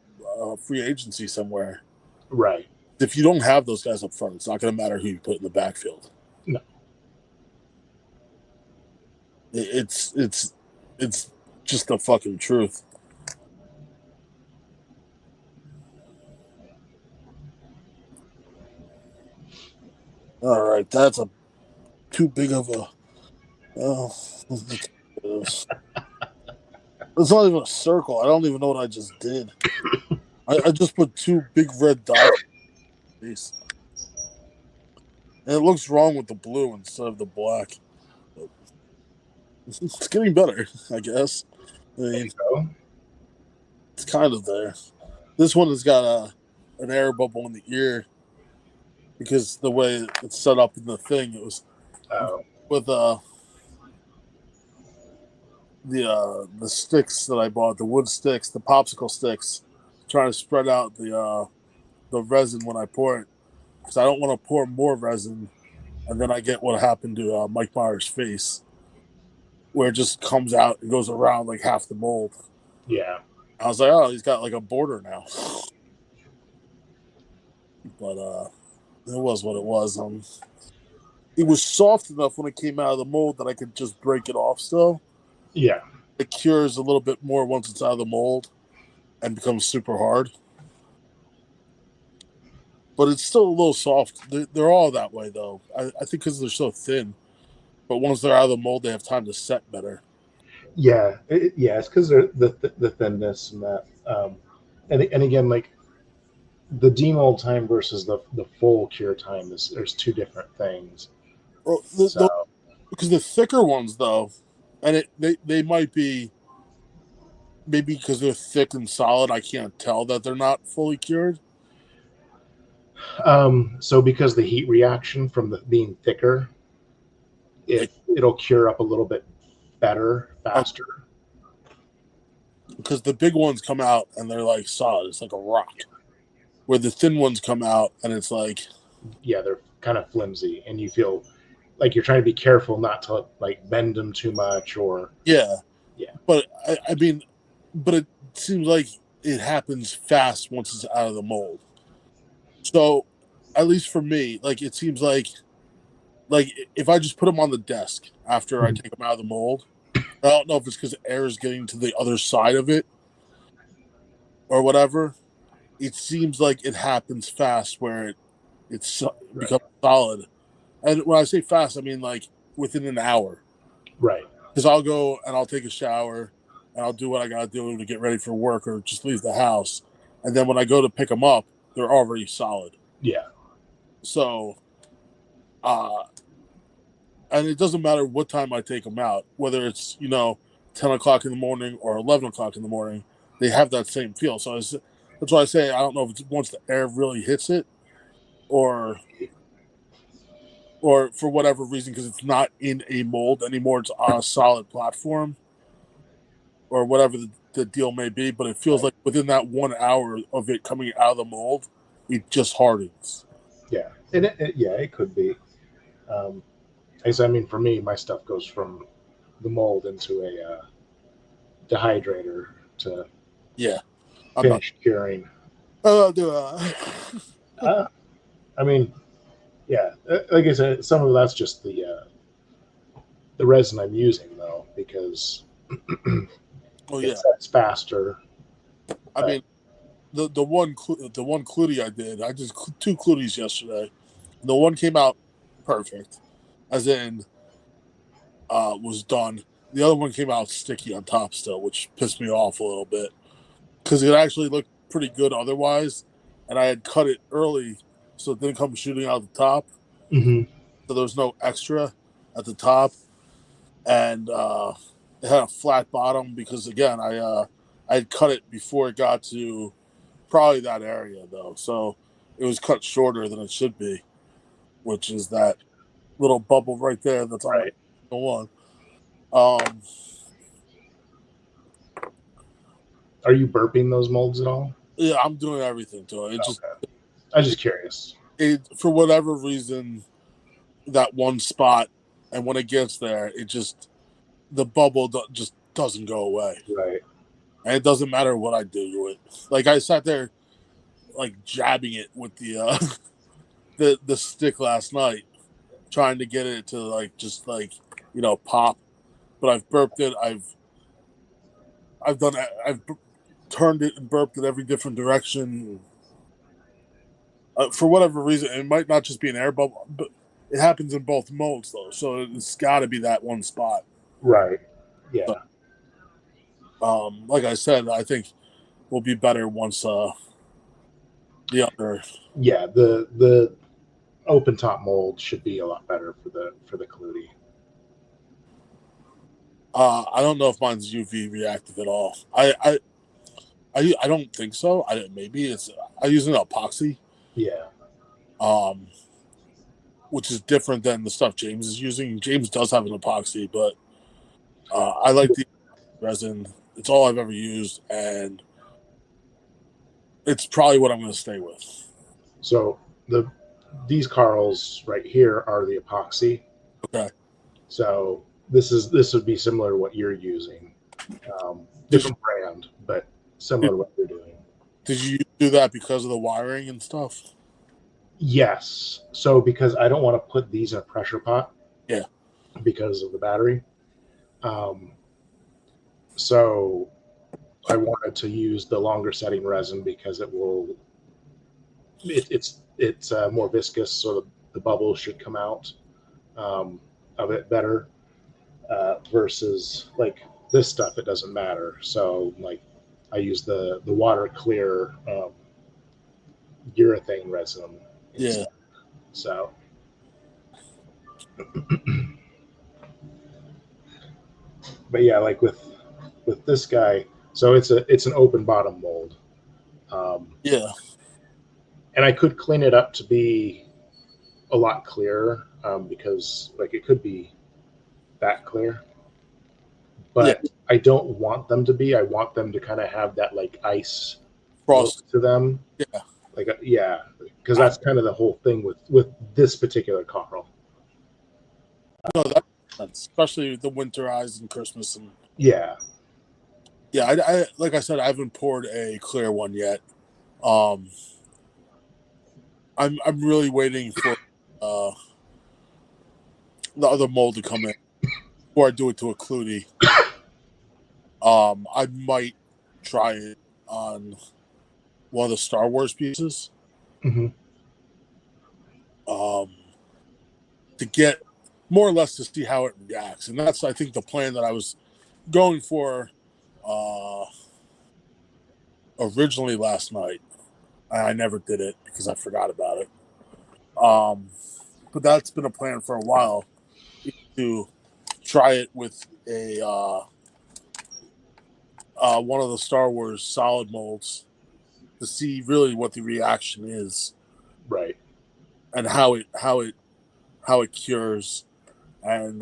free agency somewhere. Right. If you don't have those guys up front, it's not going to matter who you put in the backfield. No. It's just the fucking truth. All right, that's too big of a. It's not even a circle. I don't even know what I just did. I just put two big red dots. And it looks wrong with the blue instead of the black. It's getting better, I guess. I mean, it's kind of there. This one has got an air bubble in the ear because the way it's set up in the thing, it was with the sticks that I bought, the wood sticks, the popsicle sticks, trying to spread out the resin when I pour it because I don't want to pour more resin and then I get what happened to Mike Myers' face where it just comes out and goes around like half the mold. Yeah. I was like, oh, he's got like a border now. But it was what it was. It was soft enough when it came out of the mold that I could just break it off still. Yeah. It cures a little bit more once it's out of the mold and becomes super hard. But it's still a little soft. They're all that way, though. I think because they're so thin. But once they're out of the mold, they have time to set better. Yeah. It's because they're the thinness and that. And again, like the demold time versus the full cure time there's two different things. Well, So, because the thicker ones, though, and they might be maybe because they're thick and solid, I can't tell that they're not fully cured. so because the heat reaction from the being thicker, it'll cure up a little bit better, faster. Because the big ones come out and they're like solid. It's like a rock. Where the thin ones come out and it's like, yeah, they're kind of flimsy, and you feel like you're trying to be careful not to like bend them too much or yeah. Yeah. But I mean, but it seems like it happens fast once it's out of the mold. So, at least for me, like it seems like if I just put them on the desk after I take them out of the mold, I don't know if it's because air is getting to the other side of it or whatever. It seems like it happens fast where it becomes solid. And when I say fast, I mean like within an hour. right. Because I'll go and I'll take a shower and I'll do what I got to do to get ready for work or just leave the house. And then when I go to pick them up, they're already solid. Yeah. So, and it doesn't matter what time I take them out, whether it's, 10 o'clock in the morning or 11 o'clock in the morning, they have that same feel. So that's why I say I don't know if it's once the air really hits it or for whatever reason, because it's not in a mold anymore, it's on a solid platform or whatever the deal may be. But it feels like within that 1 hour of it coming out of the mold, it just hardens. Yeah. And it could be. I mean, for me, my stuff goes from the mold into a dehydrator to finish curing. I mean, yeah, like I said, some of that's just the resin I'm using though, because it sets faster. I mean, the one Clutie I did 2 Cluties yesterday. The one came out perfect, as in was done. The other one came out sticky on top still, which pissed me off a little bit because it actually looked pretty good otherwise, and I had cut it early so it didn't come shooting out the top. Mm-hmm. So there was no extra at the top, and it had a flat bottom because again I had cut it before it got to probably that area though, so it was cut shorter than it should be, which is that little bubble right there that's on the one. Are you burping those molds at all? Yeah, I'm doing everything to it. I'm just curious. For whatever reason, that one spot, and when it gets there, the bubble just doesn't go away. Right. And it doesn't matter what I do to it. Like I sat there, like jabbing it with the the stick last night, trying to get it to pop. But I've burped it. I've done. I've turned it and burped it every different direction. For whatever reason, it might not just be an air bubble, but it happens in both molds though. So it's got to be that one spot. Right. Yeah. So, like I said, I think we'll be better once the other. Yeah, the open top mold should be a lot better for the Clutie. I don't know if mine's UV reactive at all. I don't think so. Maybe I use an epoxy. Yeah. Which is different than the stuff James is using. James does have an epoxy, but I like the resin. It's all I've ever used, and it's probably what I'm going to stay with. So these Carls right here are the epoxy. Okay. So this would be similar to what you're using. Different brand, but similar to what you're doing. Did you do that because of the wiring and stuff? Yes. So because I don't want to put these in a pressure pot. Yeah. Because of the battery. So I wanted to use the longer setting resin because it's more viscous, so the bubbles should come out of it better versus like this stuff. It doesn't matter. So like I use the water clear urethane resin. Yeah. So. But yeah, like with this guy, so it's an open bottom mold. Yeah. And I could clean it up to be a lot clearer because like it could be that clear. But I don't want them to be. I want them to kind of have that like ice Frost to them. Yeah. Like yeah, because that's kind of the whole thing with this particular Carl. No, that's especially the winterized and Christmas and yeah. I like I said, I haven't poured a clear one yet. I'm really waiting for the other mold to come in before I do it to a Clutie. I might try it on one of the Star Wars pieces. Mm-hmm. To get more or less to see how it reacts, and that's I think the plan that I was going for originally last night. I never did it because I forgot about it. But that's been a plan for a while to try it with a one of the Star Wars solid molds to see really what the reaction is, right, and how it cures, and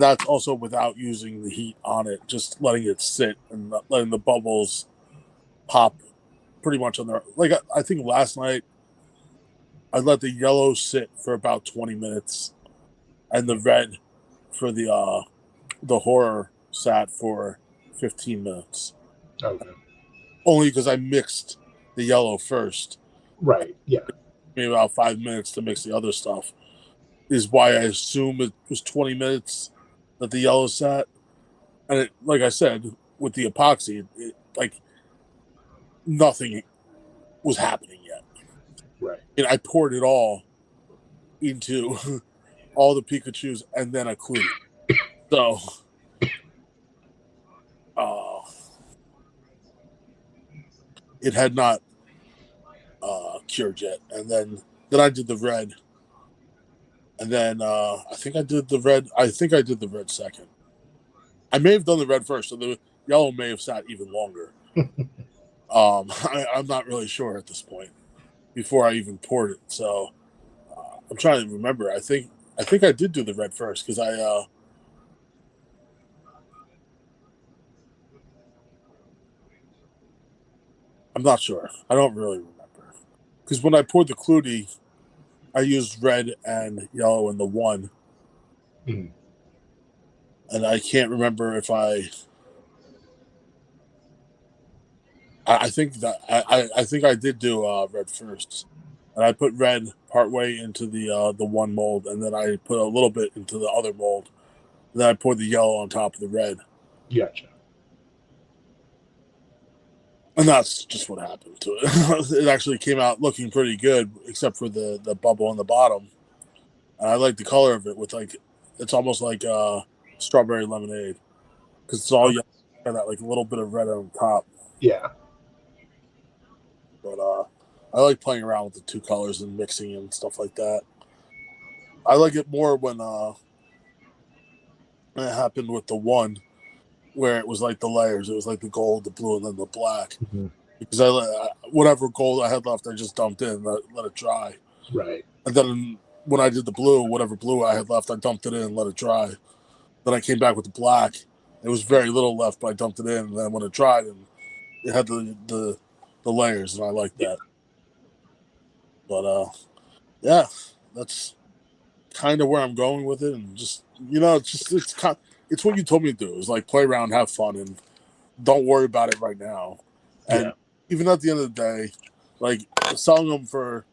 that's also without using the heat on it, just letting it sit and letting the bubbles pop pretty much on there. Like I think last night I let the yellow sit for about 20 minutes and the red for the horror sat for 15 minutes. Okay. Only because I mixed the yellow first. Right, yeah. Maybe about 5 minutes to mix the other stuff. Is why I assume it was 20 minutes that the yellow sat. And it, like I said, with the epoxy, like nothing was happening yet. Right. And I poured it all into all the Pikachus and then a Clutie. So, it had not cured yet. And then I did the red. And then I think I did the red. I think I did the red second. I may have done the red first, so the yellow may have sat even longer. I'm not really sure at this point. Before I even poured it, so I'm trying to remember. I think I did do the red first because I'm not sure. I don't really remember because when I poured the Clutie, I used red and yellow in the one. Mm-hmm. And I can't remember if I think that I think I did do red first, and I put red partway into the one mold, and then I put a little bit into the other mold, and then I poured the yellow on top of the red. Gotcha. And that's just what happened to it. It actually came out looking pretty good, except for the bubble on the bottom. And I like the color of it with like it's almost like strawberry lemonade because it's all yellow and that like a little bit of red on top. Yeah. But I like playing around with the two colors and mixing and stuff like that. I like it more when it happened with the one where it was like the layers. It was like the gold, the blue, and then the black. Mm-hmm. Because whatever gold I had left, I just dumped in, let it dry. Right. And then when I did the blue, whatever blue I had left, I dumped it in and let it dry. Then I came back with the black. There was very little left, but I dumped it in. And then when it dried, and it had the layers, and I like that. But yeah, that's kind of where I'm going with it, and just it's what you told me to do. It's like play around, have fun, and don't worry about it right now. And Yeah. even at the end of the day, like selling them for,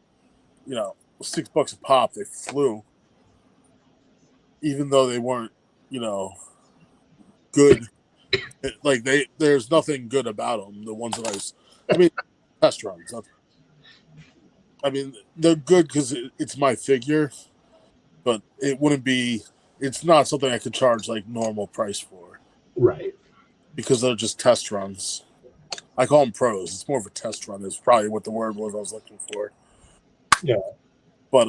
$6 a pop, they flew. Even though they weren't, good. There's nothing good about them. The ones that test runs. They're good because it's my figure, but it wouldn't be. It's not something I could charge like normal price for. Right. Because they're just test runs. I call them pros. It's more of a test run. Is probably what the word was I was looking for. Yeah. But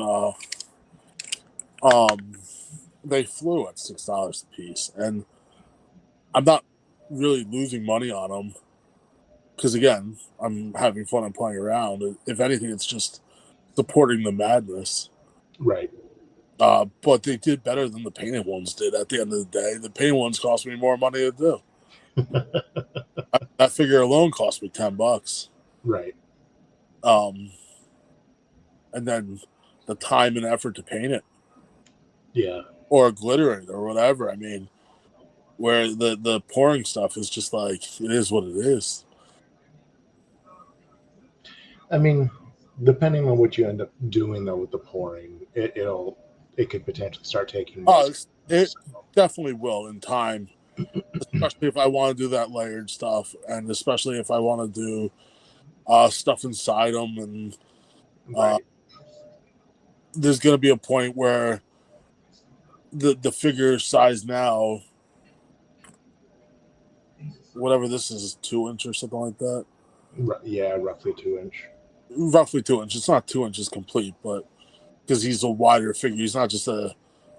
they flew at $6 a piece, and I'm not really losing money on them because again, I'm having fun and playing around. If anything, it's just supporting the madness. Right. But they did better than the painted ones did. At the end of the day, the painted ones cost me more money to do. That figure alone cost me $10. Right. And then the time and effort to paint it. Yeah. Or glitter it or whatever. Where the pouring stuff is just like, it is what it is. Depending on what you end up doing though with the pouring, it could potentially start taking. It definitely will in time, especially if I want to do that layered stuff, and especially if I want to do stuff inside them. And Right. there's going to be a point where the figure size now, whatever this is, 2 inch or something like that. Yeah, roughly 2 inch. Roughly 2 inches. It's not 2 inches complete, but because he's a wider figure, he's not just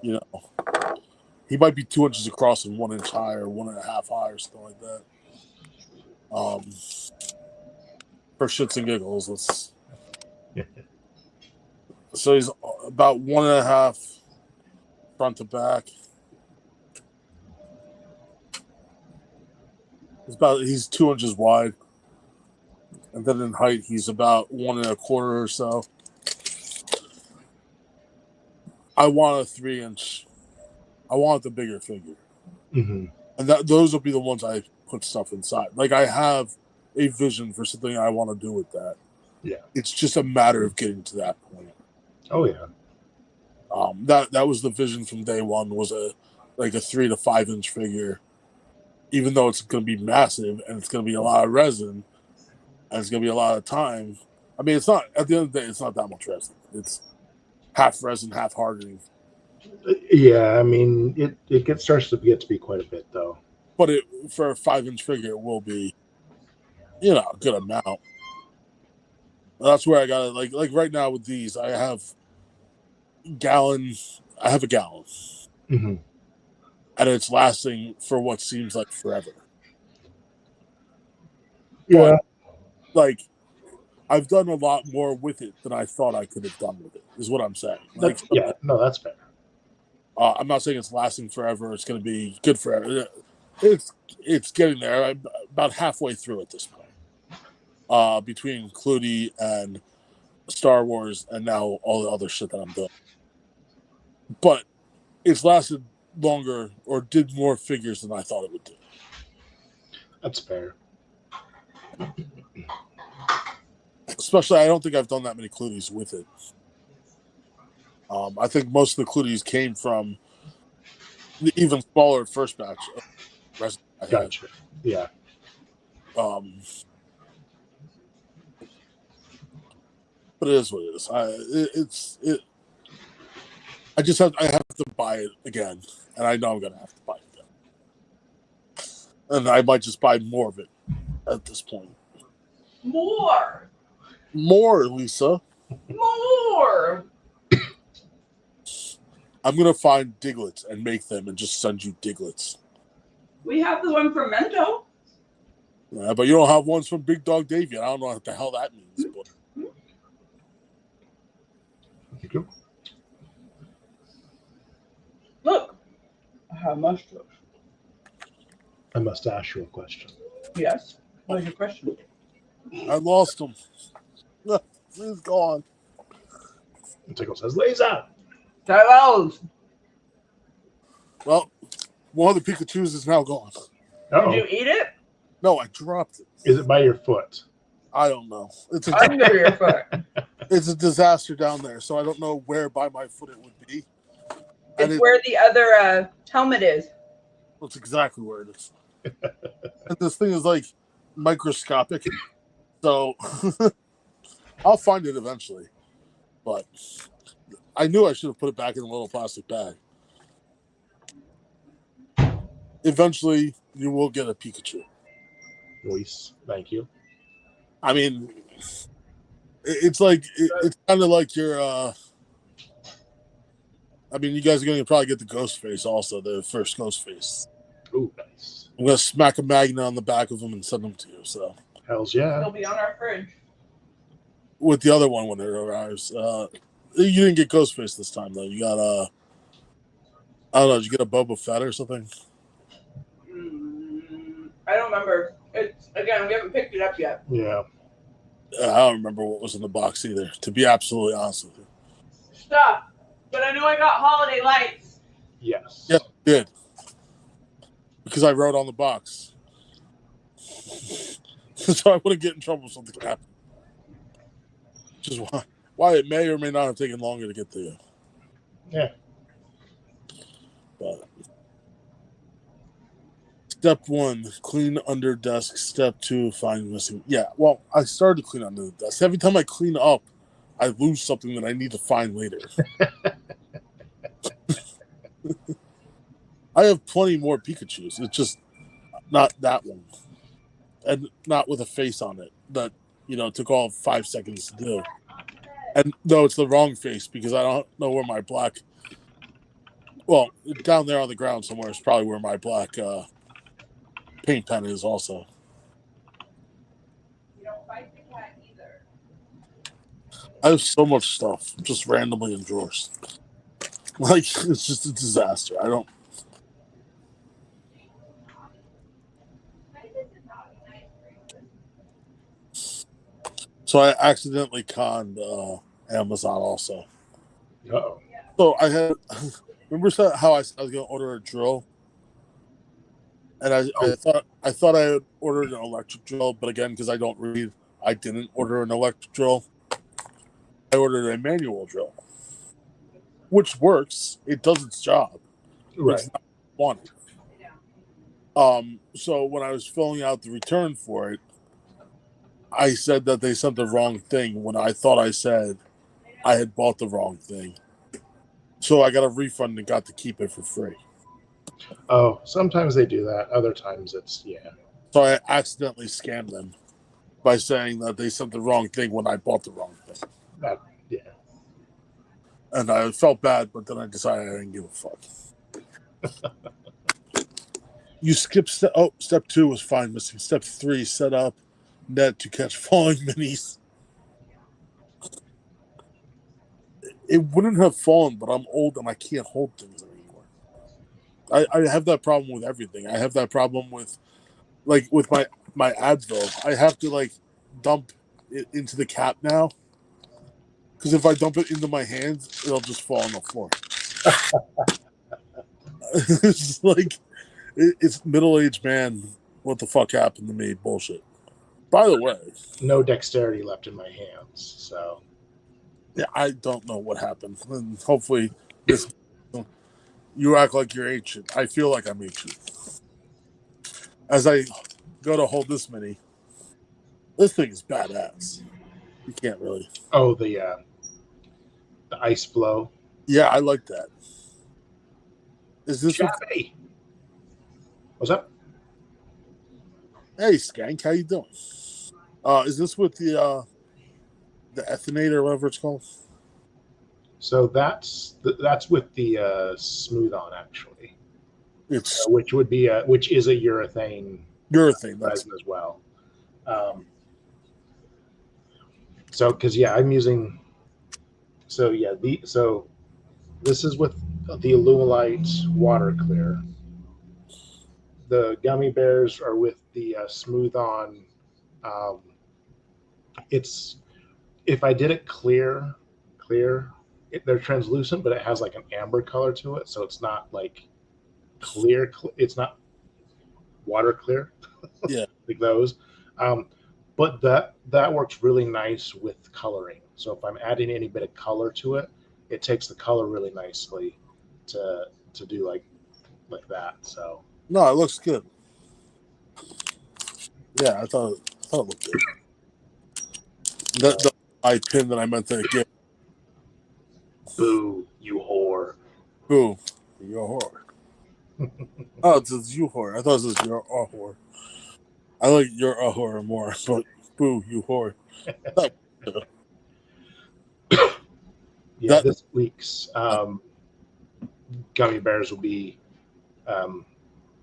he might be 2 inches across and 1 inch high or 1.5 high or something like that. For shits and giggles, so he's about 1.5 front to back. He's 2 inches wide, and then in height he's about 1.25 or so. I want a 3 inch. I want the bigger figure, Mm-hmm. and those will be the ones I put stuff inside. Like I have a vision for something I want to do with that. Yeah, it's just a matter of getting to that point. Oh yeah. That was the vision from day one. Was a 3 to 5 inch figure, even though it's going to be massive and it's going to be a lot of resin and it's going to be a lot of time. It's not, at the end of the day, it's not that much resin. It's half resin, half hardening. Yeah, it starts to get to be quite a bit though. But for a 5 inch figure, it will be, a good amount. That's where I got it. Like right now with these, I have a gallon. Mm-hmm. And it's lasting for what seems like forever. Yeah. But, I've done a lot more with it than I thought I could have done with it, is what I'm saying. That's fair. I'm not saying it's lasting forever. It's going to be good forever. It's getting there. I'm about halfway through at this point. Between Clutie and Star Wars and now all the other shit that I'm doing. But it's lasted longer or did more figures than I thought it would do. That's fair. Especially, I don't think I've done that many Cluties with it. I think most of the Cluties came from the even smaller first batch of resin I had. Gotcha. Yeah. But it is what it is. I have to buy it again, and I know I'm gonna have to buy it again, and I might just buy more of it at this point. More, Lisa. More. I'm gonna find Diglets and make them, and just send you Diglets. We have the one from Mento. Yeah, but you don't have ones from Big Dog Davey. I don't know what the hell that means. But... Thank you. Look, I have mushrooms. I must ask you a question. Yes. What is your question? I lost him. He's gone. And Tickle says, "Laser." Tyrells. Well, one of the Pikachus is now gone. Uh-oh. Did you eat it? No, I dropped it. Is it by your foot? I don't know. Under your foot. It's a disaster down there, so I don't know where by my foot it would be. It's where the other helmet is. That's exactly where it is. And this thing is like microscopic, so I'll find it eventually. But I knew I should have put it back in a little plastic bag. Eventually, you will get a Pikachu. Luis, thank you. I mean, it's like it's kind of like your. I mean, you guys are going to probably get the Ghost Face also, the first Ghost Face. Ooh, nice. I'm going to smack a magnet on the back of them and send them to you. So Hells yeah. It'll be on our fridge. with the other one when it arrives, you didn't get Ghost Face this time though. You got I don't know. Did you get a Boba Fett or something? I don't remember. It's again, we haven't picked it up yet. Yeah. I don't remember what was in the box either. To be absolutely honest with you. Stuff. But I know I got holiday lights. Yes. Yeah, good. Because I wrote on the box. So I wouldn't get in trouble if something happened. Which is why it may or may not have taken longer to get to you. Yeah. But step 1, clean under desk. Step 2, find missing. Yeah, well, I started to clean under the desk. Every time I clean up, I lose something that I need to find later. I have plenty more Pikachus. It's just not that one. And not with a face on it. That, took all 5 seconds to do. And no, it's the wrong face because I don't know where my black... Well, down there on the ground somewhere is probably where my black paint pen is also. You don't fight the cat either. I have so much stuff just randomly in drawers. Like, it's just a disaster. I don't... So I accidentally conned Amazon also. Uh-oh. So I had... Remember how I was going to order a drill? And I thought I had ordered an electric drill, but again, because I don't read, I didn't order an electric drill. I ordered a manual drill, which works. It does its job. Right. It's not wanted. So when I was filling out the return for it, I said that they sent the wrong thing when I thought I said I had bought the wrong thing. So I got a refund and got to keep it for free. Oh, sometimes they do that. Other times it's, yeah. So I accidentally scammed them by saying that they sent the wrong thing when I bought the wrong thing. Yeah. And I felt bad, but then I decided I didn't give a fuck. You skipped step 2 was fine missing. Step 3, set up net to catch falling minis. It wouldn't have fallen, but I'm old and I can't hold things anymore. I have that problem with everything. I have that problem with my Advil. I have to dump it into the cap now. Because if I dump it into my hands, it'll just fall on the floor. It's it's middle-aged man. What the fuck happened to me? Bullshit. By the way, no dexterity left in my hands, so yeah, I don't know what happened. And hopefully, you act like you're ancient. I feel like I'm ancient. As I go to hold this mini, this thing is badass. You can't really. Oh, the ice blow. Yeah, I like that. Is this? Chappy. What's up? Hey, Skank, how you doing? Is this with the Ethanate or whatever it's called? So that's with the Smooth On actually. It's which is a urethane that's resin as well. So because I'm using. So yeah, this is with the Illumilite Water Clear. The gummy bears are with the Smooth On. It's if I did it clear, they're translucent, but it has like an amber color to it, so it's not like clear. It's not water clear. Yeah. like those. But that works really nice with coloring. So if I'm adding any bit of color to it, it takes the color really nicely to do like that. So No, it looks good. Yeah, I thought it looked good. My pin that I meant to get. boo, you whore. Boo, you're a whore. Oh, it's you whore. I thought it was you're a whore. I like you're a whore more, but boo, you whore. Yeah, this week's gummy bears will be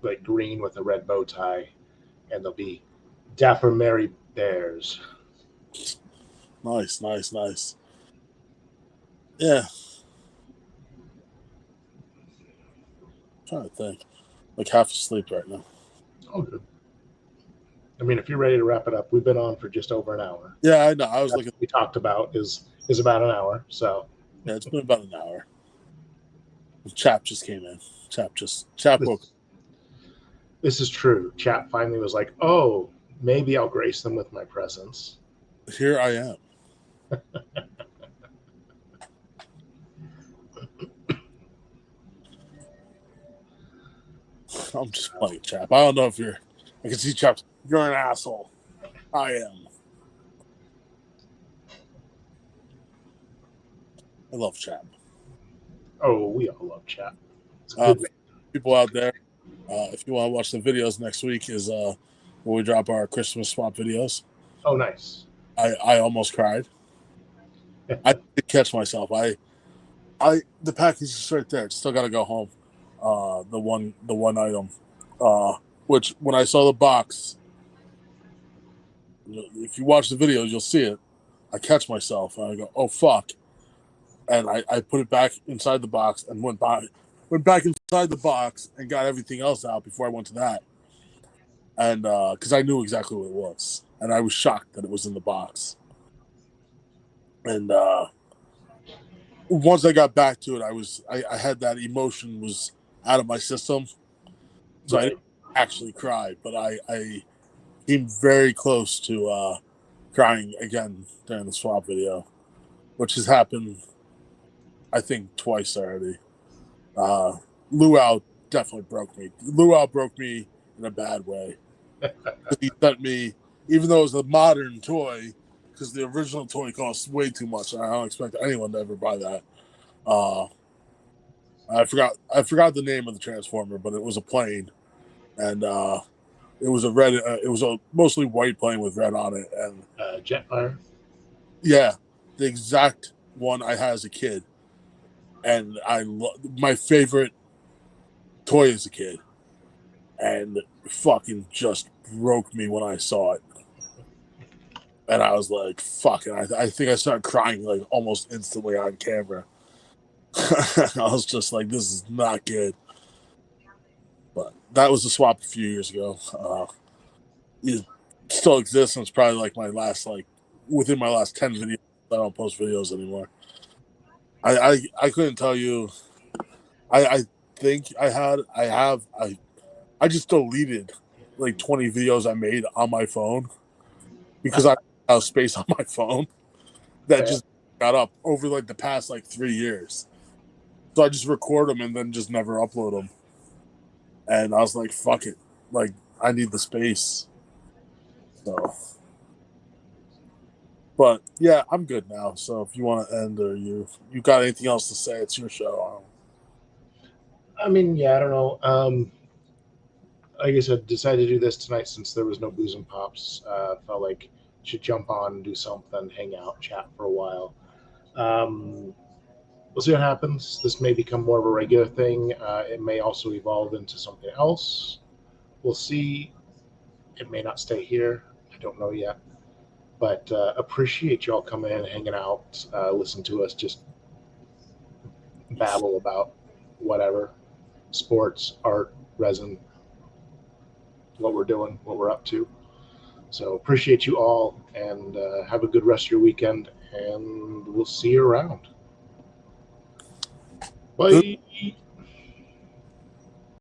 like green with a red bow tie, and they'll be Dapper Mary Bears. Nice. Yeah. I'm trying to think. Like half asleep right now. Oh, good. I mean, if you're ready to wrap it up, we've been on for just over an hour. Yeah, I know. I was That's looking. what we talked about is about an hour. So yeah, it's been about an hour. Chap just came in. Chap woke. This is true. Chap finally was like, "Oh, maybe I'll grace them with my presence." Here I am. I'm just playing, Chap. I don't know if I can see Chap. You're an asshole. I am. I love Chap. Oh, we all love Chap. People out there, if you want to watch the videos next week, is when we drop our Christmas swap videos. Oh, nice. I almost cried. I did catch myself. The package is right there. It's still got to go home. The one item, which when I saw the box, if you watch the videos, you'll see it. I catch myself and I go, "Oh fuck!" And I put it back inside the box and went back inside the box and got everything else out before I went to that. And because I knew exactly what it was, and I was shocked that it was in the box. And once I got back to it, I had that emotion was out of my system, so I didn't actually cry, but I came very close to crying again during the swap video, which has happened, I think, twice already. Luau definitely broke me. Luau broke me in a bad way. He sent me, even though it was a modern toy, because the original toy costs way too much. I don't expect anyone to ever buy that. I forgot the name of the Transformer, but it was a plane, and it was a red. It was a mostly white plane with red on it, and Jetfire. Yeah, the exact one I had as a kid, and my favorite toy as a kid, and fucking just broke me when I saw it. And I was like, fuck it. I think I started crying like almost instantly on camera. I was just like, this is not good. But that was a swap a few years ago. It still exists, and it's probably like within my last 10 videos. I don't post videos anymore. I couldn't tell you. I think I just deleted like 20 videos I made on my phone because I have space on my phone that just got up over like the past like 3 years. So I just record them and then just never upload them. And I was like, fuck it. Like, I need the space. So, but yeah, I'm good now. So if you want to end or you got anything else to say, it's your show. I mean, yeah, I don't know. Like I said, decided to do this tonight since there was no booze and pops. Felt like should jump on and do something, hang out, chat for a while. We'll see what happens. This may become more of a regular thing. It may also evolve into something else. We'll see. It may not stay here. I don't know yet. But appreciate y'all coming in, hanging out, listen to us just babble about whatever. Sports, art, resin, what we're doing, what we're up to. So appreciate you all, and have a good rest of your weekend, and we'll see you around. Bye.